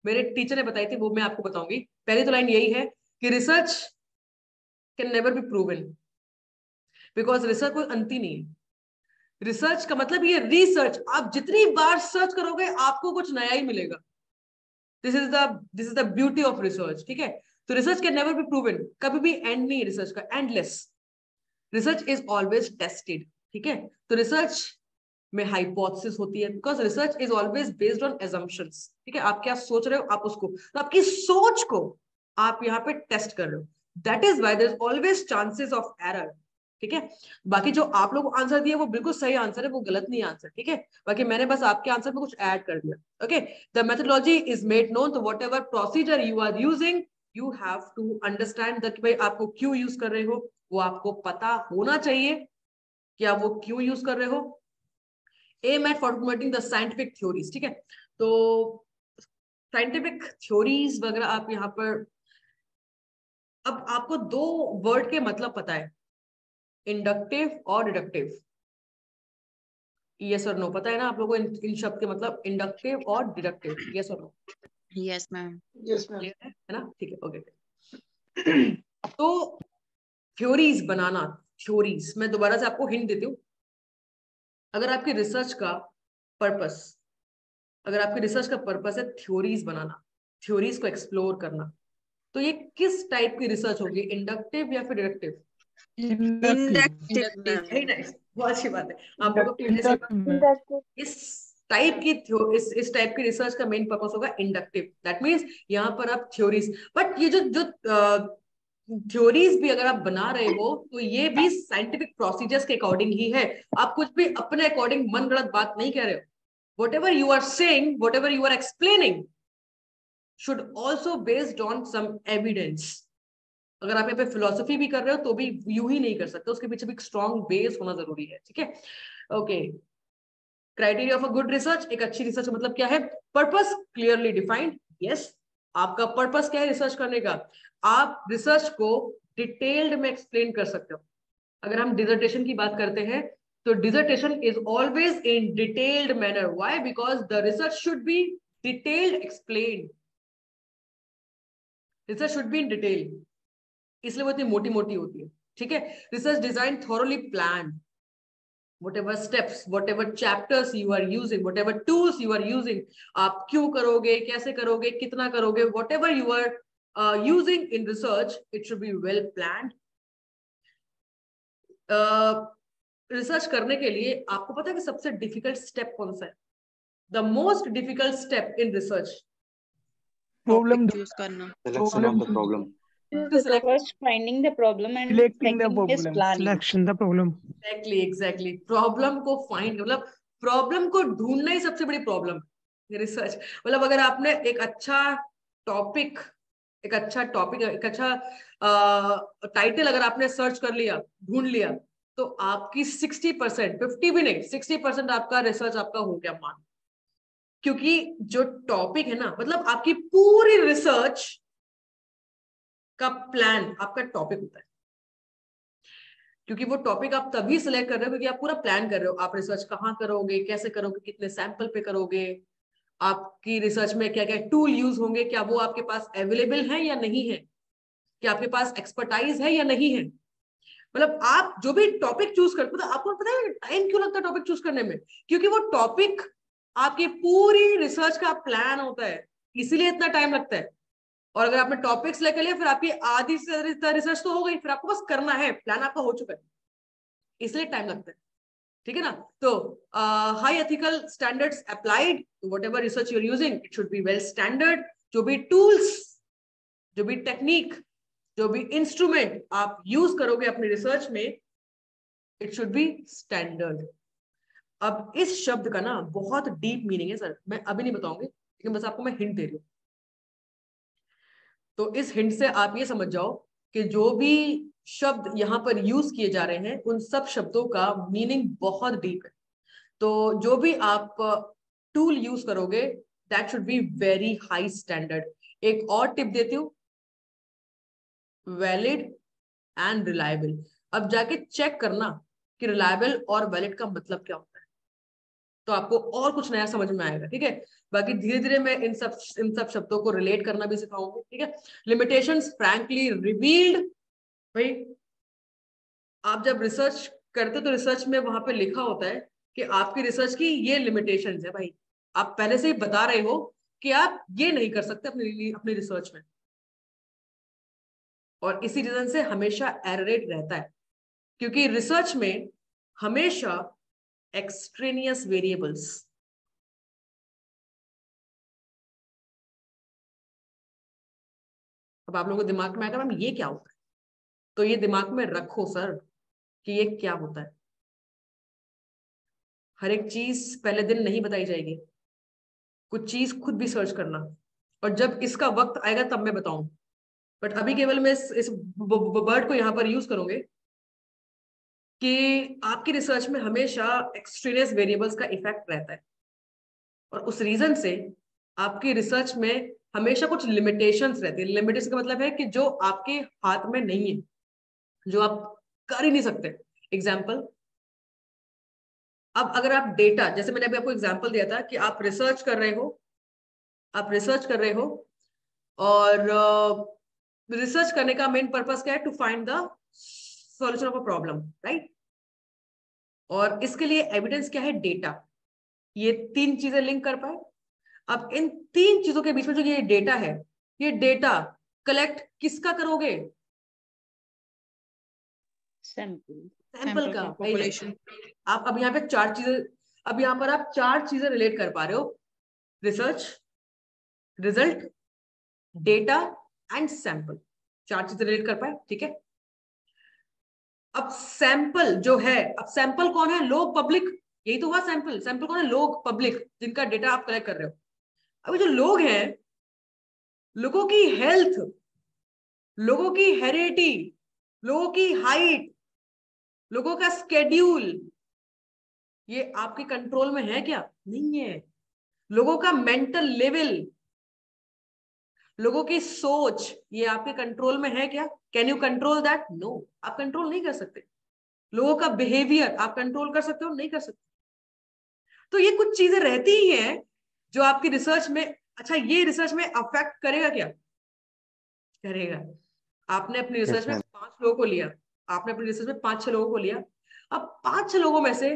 मेरे टीचर ने बताई थी, वो मैं आपको बताऊंगी। पहली तो लाइन यही है कि research can never be proven, because research कोई अंत ही नहीं है। रिसर्च का मतलब ये रिसर्च, आप जितनी बार सर्च करोगे आपको कुछ नया ही मिलेगा। This is the beauty of research, ठीक है। तो research can never be proven, कभी भी एंड नहीं है रिसर्च का, endless. Research is always tested, ठीक है। तो रिसर्च में हाइपोथेसिस होती है, because research is always based on assumptions, ठीक है। आप क्या सोच रहे हो, आप उसको, तो आपकी सोच को आप यहाँ पे टेस्ट कर रहे हो। That is why there is always chances of error, ठीक है। बाकी जो आप लोग आंसर दिए वो बिल्कुल सही आंसर है, वो गलत नहीं आंसर, ठीक है। बाकी मैंने बस आपके आंसर में कुछ ऐड कर दिया, okay. The methodology is made known, तो whatever procedure you are using, you have to understand that भाई आपको क्यों यूज कर रहे हो, वो आपको पता होना चाहिए कि आप वो क्यों यूज कर रहे हो। Aim at formulating the scientific theories, ठीक है। तो साइंटिफिक थ्योरीज वगैरह आप यहाँ पर, अब आपको 2 वर्ड के मतलब पता है, इंडक्टिव और डिडक्टिव। यस और नो पता है ना आप लोगों को इन शब्द के मतलब, इंडक्टिव और डिडक्टिव? यस और no? Yes ma'am. Yes ma'am. है ना, ठीक है, ओके। तो थ्योरीज बनाना, थ्योरीज मैं दोबारा से आपको हिंट देती हूँ। अगर आपकी रिसर्च का पर्पस, अगर आपकी रिसर्च का पर्पस है थ्योरीज बनाना, थ्योरीज को एक्सप्लोर करना, तो ये किस टाइप की रिसर्च होगी, इंडक्टिव या फिर डिडक्टिव? इंडक्टिव। वेरी नाइस, बहुत अच्छी बात है। आप लोगों को पहले से इस टाइप की इस टाइप की रिसर्च का मेन पर्पस होगा इंडक्टिव। दैट मींस यहाँ पर आप थ्योरीज, बट ये जो थ्योरीज भी अगर आप बना रहे हो तो ये भी साइंटिफिक प्रोसीजर्स के अकॉर्डिंग ही है। आप कुछ भी अपने अकॉर्डिंग मन गलत बात नहीं कह रहे हो। whatever you are saying, whatever you are explaining should also based on some evidence। अगर आप यहाँ पे फिलोसफी भी कर रहे हो तो भी यूं ही नहीं कर सकते, उसके पीछे भी एक स्ट्रॉन्ग बेस होना जरूरी है, ठीक है। Okay, criteria of a good research, एक अच्छी रिसर्च मतलब क्या है? Purpose clearly defined. यस, आपका पर्पस क्या है रिसर्च करने का? आप रिसर्च को डिटेल्ड में एक्सप्लेन कर सकते हो। अगर हम डिसर्टेशन की बात करते हैं तो dissertation is always in detailed manner. Why? Because the research should be detailed explain, research should be in detail, इसलिए वो इतनी मोटी मोटी होती है, ठीक है। Research design thoroughly plan, whatever steps, whatever chapters you are using, whatever tools you are using, आप क्यों करोगे, कैसे करोगे, कितना करोगे, whatever you are using in research, it should be well planned। Research करने के लिए आपको पता है कि सबसे डिफिकल्ट स्टेप कौन सा है? The most difficult step in research, problem choose करना। Selection of the problem. First finding the problem and selecting the second is problem, planning. selection the problem। Exactly problem को फाइंड, मतलब problem को ढूंढना ही सबसे बड़ी प्रॉब्लम है research. मतलब अगर आपने एक अच्छा टॉपिक, एक अच्छा टाइटल अगर आपने सर्च कर लिया, ढूंढ लिया, तो आपकी 60%, 50 भी नहीं, 60% आपका रिसर्च आपका हो गया मान। क्योंकि जो टॉपिक है ना, मतलब आपकी पूरी रिसर्च का प्लान आपका टॉपिक होता है। क्योंकि वो टॉपिक आप तभी सिलेक्ट कर रहे हो क्योंकि आप पूरा प्लान कर रहे हो। आप रिसर्च कहाँ करोगे, कैसे करोगे, कितने सैंपल पे करोगे, आपकी रिसर्च में क्या क्या टूल यूज होंगे, क्या वो आपके पास अवेलेबल है या नहीं है, क्या आपके पास एक्सपर्टाइज है या नहीं है। मतलब आप जो भी टॉपिक चूज करते हो, आपको पता है टाइम क्यों लगता है टॉपिक चूज करने में? क्योंकि वो टॉपिक आपकी पूरी रिसर्च का प्लान होता है, इसीलिए इतना टाइम लगता है। और अगर आपने टॉपिक्स लेकर लिया फिर आपकी आधी से ज्यादा रिसर्च तो हो गई, फिर आपको बस करना है, प्लान आपका हो चुका है, इसलिए टाइम लगता है। ठीक है ना? तो high ethical standards applied to whatever research you are using, it should be well standard. जो भी टूल्स, जो भी टेक्निक, जो भी इंस्ट्रूमेंट आप यूज करोगे अपनी रिसर्च में, इट शुड बी स्टैंडर्ड। अब इस शब्द का ना बहुत डीप मीनिंग है सर, मैं अभी नहीं बताऊंगी, लेकिन बस आपको मैं हिंट दे रही हूँ। तो इस हिंट से आप ये समझ जाओ कि जो भी शब्द यहाँ पर यूज किए जा रहे हैं उन सब शब्दों का मीनिंग बहुत डीप है। तो जो भी आप टूल यूज करोगे that should be very high standard. एक और टिप देती हूँ, वैलिड एंड रिलायबल। अब जाके चेक करना कि रिलायबल और वैलिड का मतलब क्या होता है, तो आपको और कुछ नया समझ में आएगा। ठीक है, बाकी धीरे धीरे मैं इन सब शब्दों को रिलेट करना भी सिखाऊंगी। ठीक है, लिमिटेशंस फ्रैंकली रिवील्ड। भाई आप जब रिसर्च करते तो रिसर्च में वहां पे लिखा होता है कि आपकी रिसर्च की ये लिमिटेशंस है। भाई आप पहले से ही बता रहे हो कि आप ये नहीं कर सकते अपनी रिसर्च में, और इसी रीजन से हमेशा एरर रेट रहता है, क्योंकि रिसर्च में हमेशा एक्सट्रेनियस वेरिएबल्स, अब आप लोगों को दिमाग में आएगा मैम ये क्या होता है, तो ये दिमाग में रखो सर कि ये क्या होता है। हर एक चीज पहले दिन नहीं बताई जाएगी, कुछ चीज खुद भी सर्च करना, और जब इसका वक्त आएगा तब मैं बताऊं। बट अभी केवल मैं इस वर्ड को यहां पर यूज करूंगे कि आपकी रिसर्च में हमेशा एक्सट्रेनियस वेरिएबल्स का इफेक्ट रहता है, और उस रीजन से आपकी रिसर्च में हमेशा कुछ लिमिटेशंस रहती है। लिमिटेशन का मतलब है कि जो आपके हाथ में नहीं है, जो आप कर ही नहीं सकते। एग्जाम्पल, अब अगर आप डेटा, जैसे मैंने अभी आपको एग्जाम्पल दिया था कि आप रिसर्च कर रहे हो, और रिसर्च करने का मेन पर्पस क्या है? To find the solution of a problem, right? और इसके लिए एविडेंस क्या है? डेटा। ये तीन चीजें लिंक कर पाए। अब इन तीन चीजों के बीच में जो ये डेटा है, ये डेटा कलेक्ट किसका करोगे? सैंपल का, पॉपुलेशन। आप अब यहाँ पे चार चीजें, अब यहाँ पर आप चार चीजें रिलेट कर पा रहे हो: research, result, data and sample. चार चीजें रिलेट कर पाए। ठीक है, अब सैंपल जो है, अब सैंपल कौन है? लोग, पब्लिक। यही तो हुआ सैंपल। सैंपल कौन है? लोग, पब्लिक, जिनका डेटा आप कलेक्ट कर रहे हो। अभी जो लोग हैं, लोगों की हेल्थ, लोगों की हेरिडिटी, लोगों की हाइट, लोगों का स्केड्यूल, ये आपके कंट्रोल में है क्या? नहीं है। लोगों का मेंटल लेवल, लोगों की सोच, ये आपके कंट्रोल में है क्या? Can you control that? No, आप कंट्रोल नहीं कर सकते। लोगों का बिहेवियर आप कंट्रोल कर सकते हो? नहीं कर सकते। तो ये कुछ चीजें रहती ही हैं जो आपकी रिसर्च में, अच्छा ये रिसर्च में अफेक्ट करेगा क्या? करेगा। आपने अपनी रिसर्च में 5 लोगों को लिया, आपने अपनी रिसर्च में 5-6 लोगों को लिया। अब 5-6 लोगों में से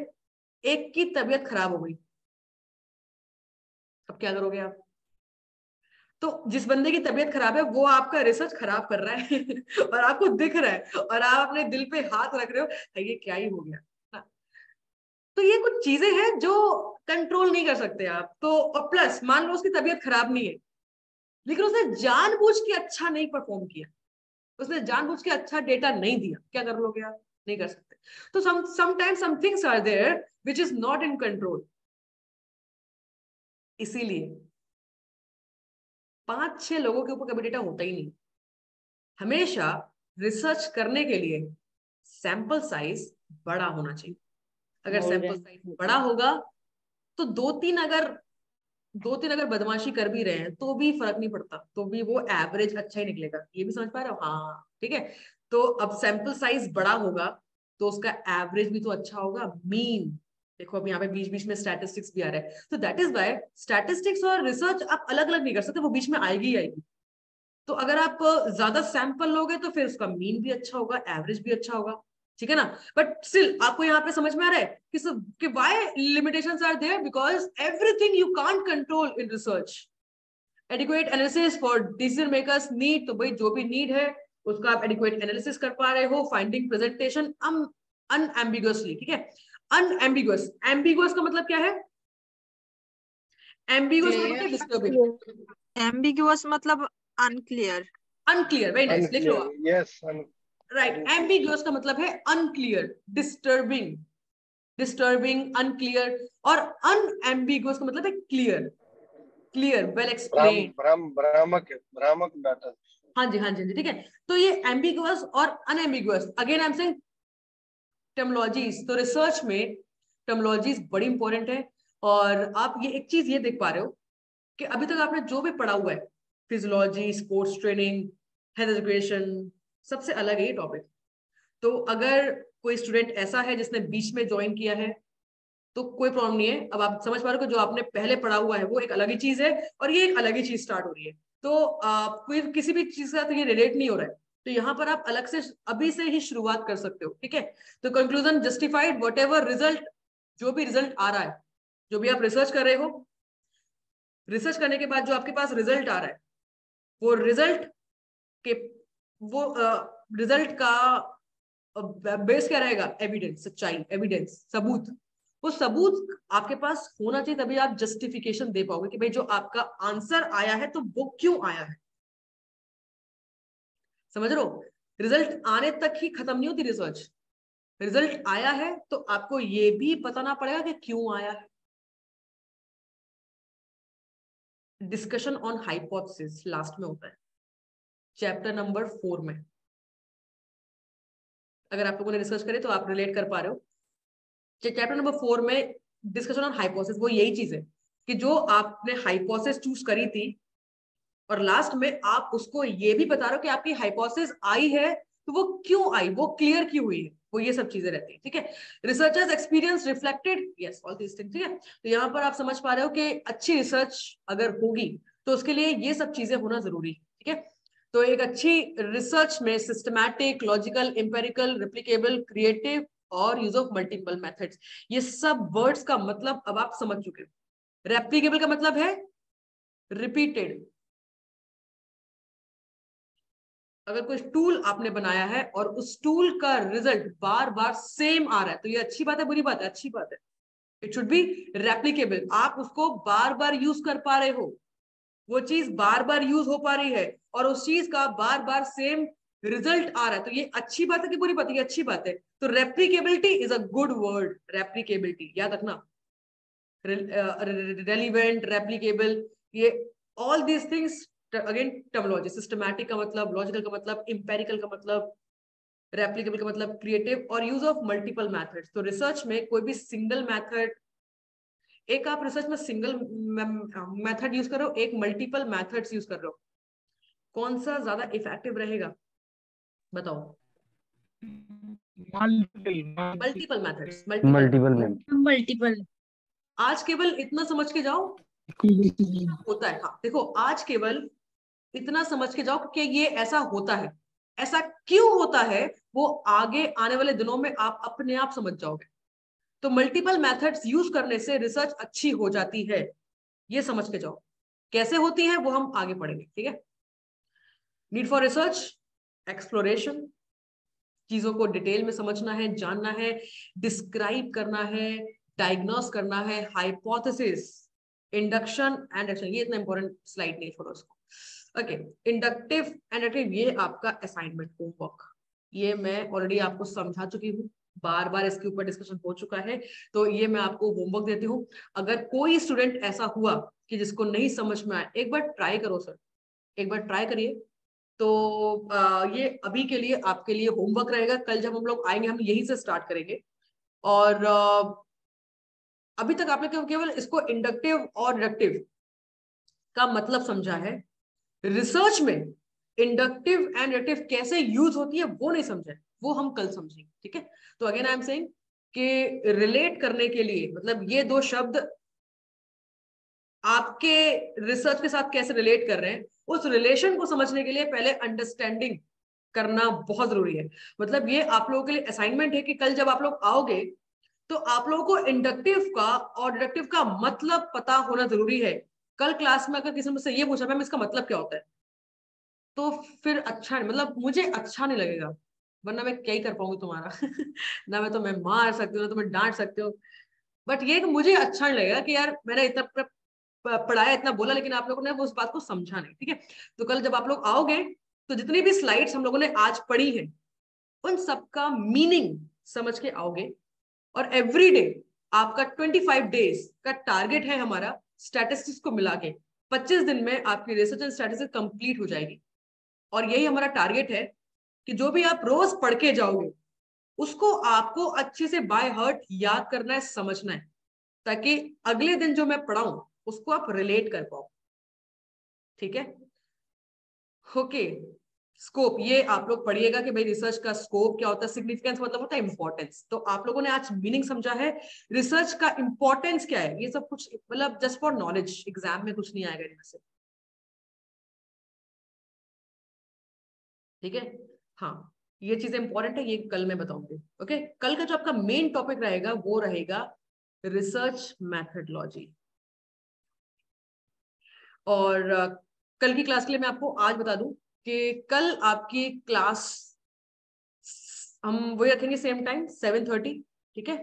एक की तबीयत खराब हो गई, अब क्या करोगे आप? तो जिस बंदे की तबीयत खराब है वो आपका रिसर्च खराब कर रहा है और आपको दिख रहा है, और आप अपने दिल पे हाथ रख रहे हो ये क्या ही हो गया। तो ये कुछ चीजें हैं जो कंट्रोल नहीं कर सकते आप। तो और प्लस मान लो उसकी तबीयत खराब नहीं है, लेकिन उसने जानबूझ के अच्छा नहीं परफॉर्म किया, उसने जानबूझ के अच्छा डेटा नहीं दिया, क्या कर लोगे आप? नहीं कर सकते। तो sometimes some things are there which is not in control। इसीलिए 5-6 लोगों के ऊपर कभी डेटा होता ही नहीं। हमेशा रिसर्च करने के लिए सैंपल साइज बड़ा होना चाहिए। अगर सैंपल साइज बड़ा होगा तो 2-3 अगर बदमाशी कर भी रहे हैं तो भी फर्क नहीं पड़ता, तो भी वो एवरेज अच्छा ही निकलेगा। ये भी समझ पा रहे हो? हाँ ठीक है। तो अब सैंपल साइज बड़ा होगा तो उसका एवरेज भी तो अच्छा होगा, मीन। देखो अब यहाँ पे बीच बीच में स्टैटिस्टिक्स भी आ रहा है, तो दैट इज वाई स्टैटिस्टिक्स और रिसर्च आप अलग अलग नहीं कर सकते, वो बीच में आएगी ही आएगी। तो अगर आप ज्यादा सैंपल लोगे तो फिर उसका मीन भी अच्छा होगा, एवरेज भी अच्छा होगा। ठीक है ना। बट स्टिल आपको यहाँ पे समझ में आ रहा है कि why limitations are there, because everything you can't control in research. Adequate analysis for decision makers need, तो भाई जो भी नीड है उसका आप एडिक्वेट एनालिसिस कर पा रहे हो, फाइंडिंग प्रेजेंटेशन अनएम्बिगुअसली, ठीक है। अनएम्बिगुअस, एम्बिगुअस का मतलब क्या है? एम्बिगुअस मतलब डिस्टर्बिंग, एम्बिगुअस मतलब अनक्लियर। अनक्लियर, वेरी नाइस, लिख लो आप। यस, राइट, एम्बिगुअस का मतलब है अनक्लियर, डिस्टर्बिंग, डिस्टर्बिंग, अनक्लियर। और अनएम्बिगुअस का मतलब है क्लियर, क्लियर, वेल एक्सप्लेन्ड, भ्रामक डाटा। हाँ जी, हाँ जी, ठीक है। तो ये एम्बिगुअस और unambiguous, again I am saying terminologies. तो रिसर्च में टर्मिनोलॉजीज बड़ी इंपॉर्टेंट है। और आप ये एक चीज ये देख पा रहे हो कि अभी तक आपने जो भी पढ़ा हुआ है, physiology, sports training, health education, सबसे अलग है ये टॉपिक। तो अगर कोई स्टूडेंट ऐसा है जिसने बीच में ज्वाइन किया है तो कोई प्रॉब्लम नहीं है। अब आप समझ पा रहे हो कि जो आपने पहले पढ़ा हुआ है वो एक अलग ही चीज है और ये एक अलग ही चीज स्टार्ट हो रही है। तो कोई किसी भी चीज का तो ये रिलेट नहीं हो रहा है, तो यहाँ पर आप अलग से अभी से ही शुरुआत कर सकते हो, ठीक है। तो conclusion justified what ever result, जो भी रिजल्ट आ रहा है, जो भी आप रिसर्च कर रहे हो, रिसर्च करने के बाद जो आपके पास रिजल्ट आ रहा है, वो रिजल्ट के वो रिजल्ट का बेस क्या रहेगा? एविडेंस, सच्चाई, एविडेंस, सबूत। वो सबूत आपके पास होना चाहिए, तभी आप जस्टिफिकेशन दे पाओगे कि भाई जो आपका आंसर आया है तो वो क्यों आया है। समझ रहे हो? रिजल्ट आने तक ही खत्म नहीं होती रिसर्च। रिजल्ट आया है तो आपको ये भी बताना पड़ेगा कि क्यों आया है। डिस्कशन ऑन हाइपोथेसिस लास्ट में होता है, चैप्टर नंबर 4 में। अगर आप लोगों ने रिसर्च करे तो आप रिलेट कर पा रहे हो। चैप्टर नंबर 4 में डिस्कशन ऑन हाइपोथेसिस, वो यही चीज है कि जो आपने हाइपोथेसिस चूज करी थी और लास्ट में आप उसको ये भी बता रहे हो कि आपकी हाइपोथेसिस आई है तो वो क्यों आई, वो क्लियर क्यों हुई है, वो ये सब चीजें रहती है, ठीक है। Researchers experience reflected, yes, all this things, ठीक है। तो यहाँ पर आप समझ पा रहे हो कि अच्छी रिसर्च अगर होगी तो उसके लिए ये सब चीजें होना जरूरी है, ठीक है। तो एक अच्छी रिसर्च में systematic, logical, empirical, replicable, creative और यूज ऑफ मल्टीपल मेथड्स, ये सब वर्ड्स का मतलब अब आप समझ चुके हो। रेप्लिकेबल का मतलब है रिपीटेड। अगर कोई टूल आपने बनाया है और उस टूल का रिजल्ट बार बार सेम आ रहा है तो ये अच्छी बात है, बुरी बात है? अच्छी बात है। इट शुड बी रेप्लिकेबल, आप उसको बार बार यूज कर पा रहे हो, वो चीज बार बार यूज हो पा रही है और उस चीज का बार बार सेम रिजल्ट आ रहा है, तो ये अच्छी बात है कि बुरी बात है? ये अच्छी बात है। तो replicability is a good word, replicability याद रखना। रेलिवेंट, रेप्लिकेबल, ये all these things again terminology. Systematic का मतलब, लॉजिकल का मतलब, इंपेरिकल का मतलब, रेप्लिकेबल का मतलब क्रिएटिव और यूज ऑफ मल्टीपल मेथड्स। तो रिसर्च में कोई भी सिंगल मेथड, एक आप रिसर्च में सिंगल मेथड यूज कर रहे हो, एक मल्टीपल मेथड्स यूज कर रहे हो, कौन सा ज्यादा इफेक्टिव रहेगा बताओ? Multiple methods, multiple. आज केवल इतना समझ के जाओ होता है। हाँ देखो, आज केवल इतना समझ के जाओ कि ये ऐसा होता है, ऐसा क्यों होता है वो आगे आने वाले दिनों में आप अपने आप समझ जाओगे। तो मल्टीपल मेथड्स यूज करने से रिसर्च अच्छी हो जाती है, ये समझ के जाओ। कैसे होती है वो हम आगे पढ़ेंगे, ठीक है। नीड फॉर रिसर्च, एक्सप्लोरेशन, चीजों को डिटेल में समझना है, जानना है, डिस्क्राइब करना है, डायग्नोस करना है, हाइपोथेसिस, इंडक्शन एंड एक्शन। ये इतना इंपॉर्टेंट स्लाइड नहीं, छोड़ो उसको। ओके, इंडक्टिव एंड एक्टिव, ये आपका असाइनमेंट होमवर्क, ये मैं ऑलरेडी आपको समझा चुकी हूँ, बार बार इसके ऊपर डिस्कशन हो चुका है, तो ये मैं आपको होमवर्क देती हूँ। अगर कोई स्टूडेंट ऐसा हुआ कि जिसको नहीं समझ में आया, एक बार ट्राई करो सर, एक बार ट्राई करिए। तो ये अभी के लिए आपके लिए होमवर्क रहेगा, कल जब हम लोग आएंगे हम यहीं से स्टार्ट करेंगे। और अभी तक आपने केवल इसको इंडक्टिव और डिडक्टिव का मतलब समझा है, रिसर्च में इंडक्टिव एंड डिडक्टिव कैसे यूज होती है वो नहीं समझा है, वो हम कल समझेंगे, ठीक है। तो अगेन आई एम सेइंग कि रिलेट करने के लिए, मतलब ये दो शब्द आपके रिसर्च के साथ कैसे रिलेट कर रहे हैं, उस रिलेशन को समझने के लिए पहले अंडरस्टैंडिंग करना बहुत जरूरी है। मतलब ये आप लोगों के लिए असाइनमेंट है कि कल जब आप लोग आओगे तो आप लोगों को इंडक्टिव का और डिडक्टिव का मतलब पता होना जरूरी है। कल क्लास में अगर किसी ने मुझसे ये पूछा मैम इसका मतलब क्या होता है, तो फिर अच्छा नहीं, मतलब मुझे अच्छा नहीं लगेगा, वरना मैं क्या ही कर पाऊंगी तुम्हारा ना मैं तुम्हें मार सकती हूँ ना तुम्हें डांट सकती हूँ, बट ये कि मुझे अच्छा नहीं लगेगा कि यार मैंने इतना पढ़ाया इतना बोला लेकिन आप लोगों ने उस बात को समझा नहीं। ठीक है, तो कल जब आप लोग आओगे तो जितनी भी स्लाइड्स हम लोगों ने आज पढ़ी है उन सबका मीनिंग समझ के आओगे। और एवरी डे आपका 25 डेज का टारगेट है हमारा स्टैटिस्टिक्स को मिला के 25 दिन में आपकी रिसर्च एंड स्टैटिस्टिक्स कंप्लीट हो जाएगी। और यही हमारा टारगेट है कि जो भी आप रोज पढ़ के जाओगे उसको आपको अच्छे से बाय हार्ट याद करना है, समझना है, ताकि अगले दिन जो मैं पढ़ाऊं उसको आप रिलेट कर पाओ। ठीक है, ओके। स्कोप ये आप लोग पढ़िएगा कि भाई रिसर्च का स्कोप क्या होता है, सिग्निफिकेंस मतलब होता है इंपॉर्टेंस। तो आप लोगों ने आज मीनिंग समझा है, रिसर्च का इंपॉर्टेंस क्या है, ये सब कुछ मतलब जस्ट फॉर नॉलेज, एग्जाम में कुछ नहीं आएगा इनमें से। ठीक है, हाँ ये चीजें इंपॉर्टेंट है, ये कल मैं बताऊंगी। ओके, कल का जो आपका मेन टॉपिक रहेगा वो रहेगा रिसर्च मैथडोलॉजी। और कल की क्लास के लिए मैं आपको आज बता दूं कि कल आपकी क्लास हम वही रखेंगे सेम टाइम 7:30। ठीक है,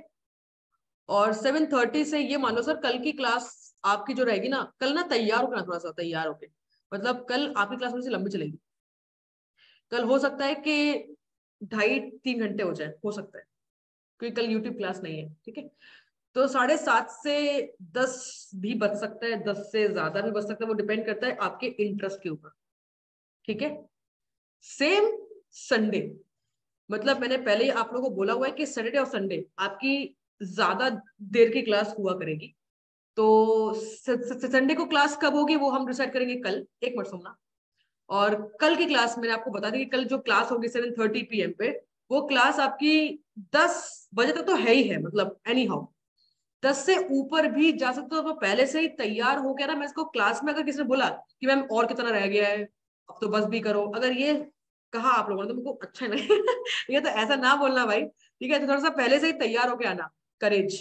और 7:30 से ये मान लो सर कल की क्लास आपकी जो रहेगी ना, कल ना तैयार होकर थोड़ा सा तैयार होके, मतलब कल आपकी क्लास थोड़ी सी लंबी चलेगी। कल हो सकता है कि 2.5-3 घंटे हो जाए, हो सकता है, क्योंकि कल यूट्यूब क्लास नहीं है। ठीक है, तो 7:30 से 10 भी बच सकता है, 10 से ज्यादा भी बच सकता है, वो डिपेंड करता है आपके इंटरेस्ट के ऊपर। ठीक है, सेम संडे, मतलब मैंने पहले ही आप लोगों को बोला हुआ है कि सैटरडे और संडे आपकी ज्यादा देर की क्लास हुआ करेगी। तो संडे को क्लास कब होगी वो हम डिसाइड करेंगे कल। एक मिनट सुनना। और कल की क्लास मैंने आपको बता दी कि कल जो क्लास होगी 7:30 PM पे, वो क्लास आपकी 10 बजे तक तो है ही है, मतलब एनी हाउ 10 से ऊपर भी जा सकते हो। तो पहले से ही तैयार हो गया ना, मैं इसको क्लास में अगर किसी ने बोला कि मैम और कितना रह गया है अब तो बस भी करो, अगर ये कहा आप लोगों ने तो मुझको अच्छा नहीं ये तो ऐसा ना बोलना भाई। ठीक है, तो थोड़ा सा पहले से ही तैयार होके आना, करेज,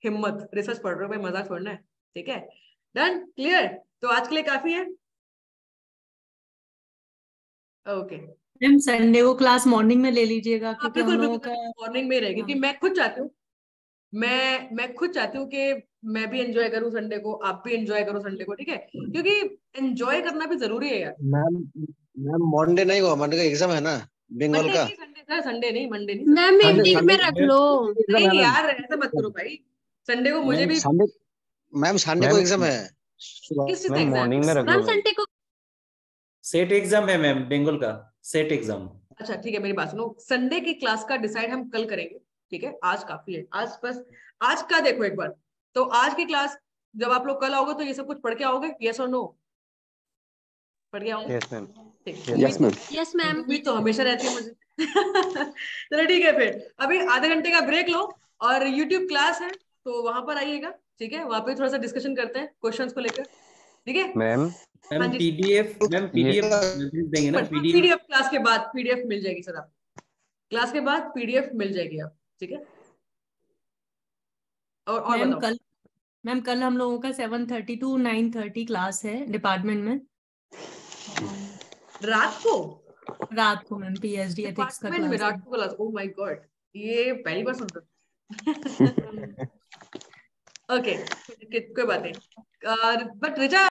हिम्मत, रिसर्च पढ़ रहे हो भाई, मजाक छोड़ना है। ठीक है, डन, क्लियर। तो आज के लिए काफी है। ओके मैम संडे को क्लास मॉर्निंग में ले लीजिएगा, हाँ क्योंकि हम बिल्कुल लोगों बिल्कुल का मॉर्निंग में ही रहेगी, क्योंकि मैं खुद चाहती हूँ, मैं खुद चाहती हूँ कि मैं भी एंजॉय करूँ संडे को, आप भी एंजॉय करो संडे को। ठीक है, क्योंकि एंजॉय करना भी जरूरी है यार। मैम मैम मंडे नहीं हुआ, मंडे का एग्जाम है ना बंगाल मंडे का। नहीं, संडे सर, संडे नहीं, मंडे नहीं, मैम संडे मीटिंग में संडे रख लो। एग्जाम है नहीं मैम। यार ऐसा मत करो भाई, संडे को मुझे मैम भी। संडे मैम संडे को मैम एग्जाम है सुबह। किस चीज का मैम एग्जाम? मॉर्निंग में रख लो मैम मैम। संडे को सेट एग्जाम है मैम, बंगाल का सेट एग्जाम। अच्छा ठीक है, मेरी बात सुनो, संडे की क्लास का डिसाइड हम कल करेंगे। ठीक है, आज काफी है, आज बस आज का देखो एक बार। तो आज की क्लास जब आप लोग कल आओगे तो ये सब कुछ पढ़ के आओगे, यस और नो? पढ़ के आओगे? Yes ma'am. ठीक, यस मैम। Yes ma'am. उम्मीद तो हमेशा रहती है मुझे चलो ठीक है, फिर अभी आधे घंटे का ब्रेक लो और यूट्यूब क्लास है तो वहां पर आइएगा। ठीक है, वहां पे थोड़ा सा डिस्कशन करते हैं क्वेश्चंस को लेकर। ठीक है, मैम हाँ मैम जी, पीडीएफ, मैम ये पीडीएफ देंगे ना, पीडीएफ। पीडीएफ क्लास के बाद पीडीएफ मिल जाएगी सर आपको, क्लास के बाद पीडीएफ मिल जाएगी आप। ठीक है, और मैम बताओ। कल हम लोगों का 7:30 to 9:30 क्लास है डिपार्टमेंट में। रात को? रात को मैम पीएचडी एथिक्स का डिपार्टमेंट में क्लास है। रात को क्लास? ओह माय गॉड, ये पहली बार सुन रहा हूँ ओके, कोई बात नहीं, बट रिचा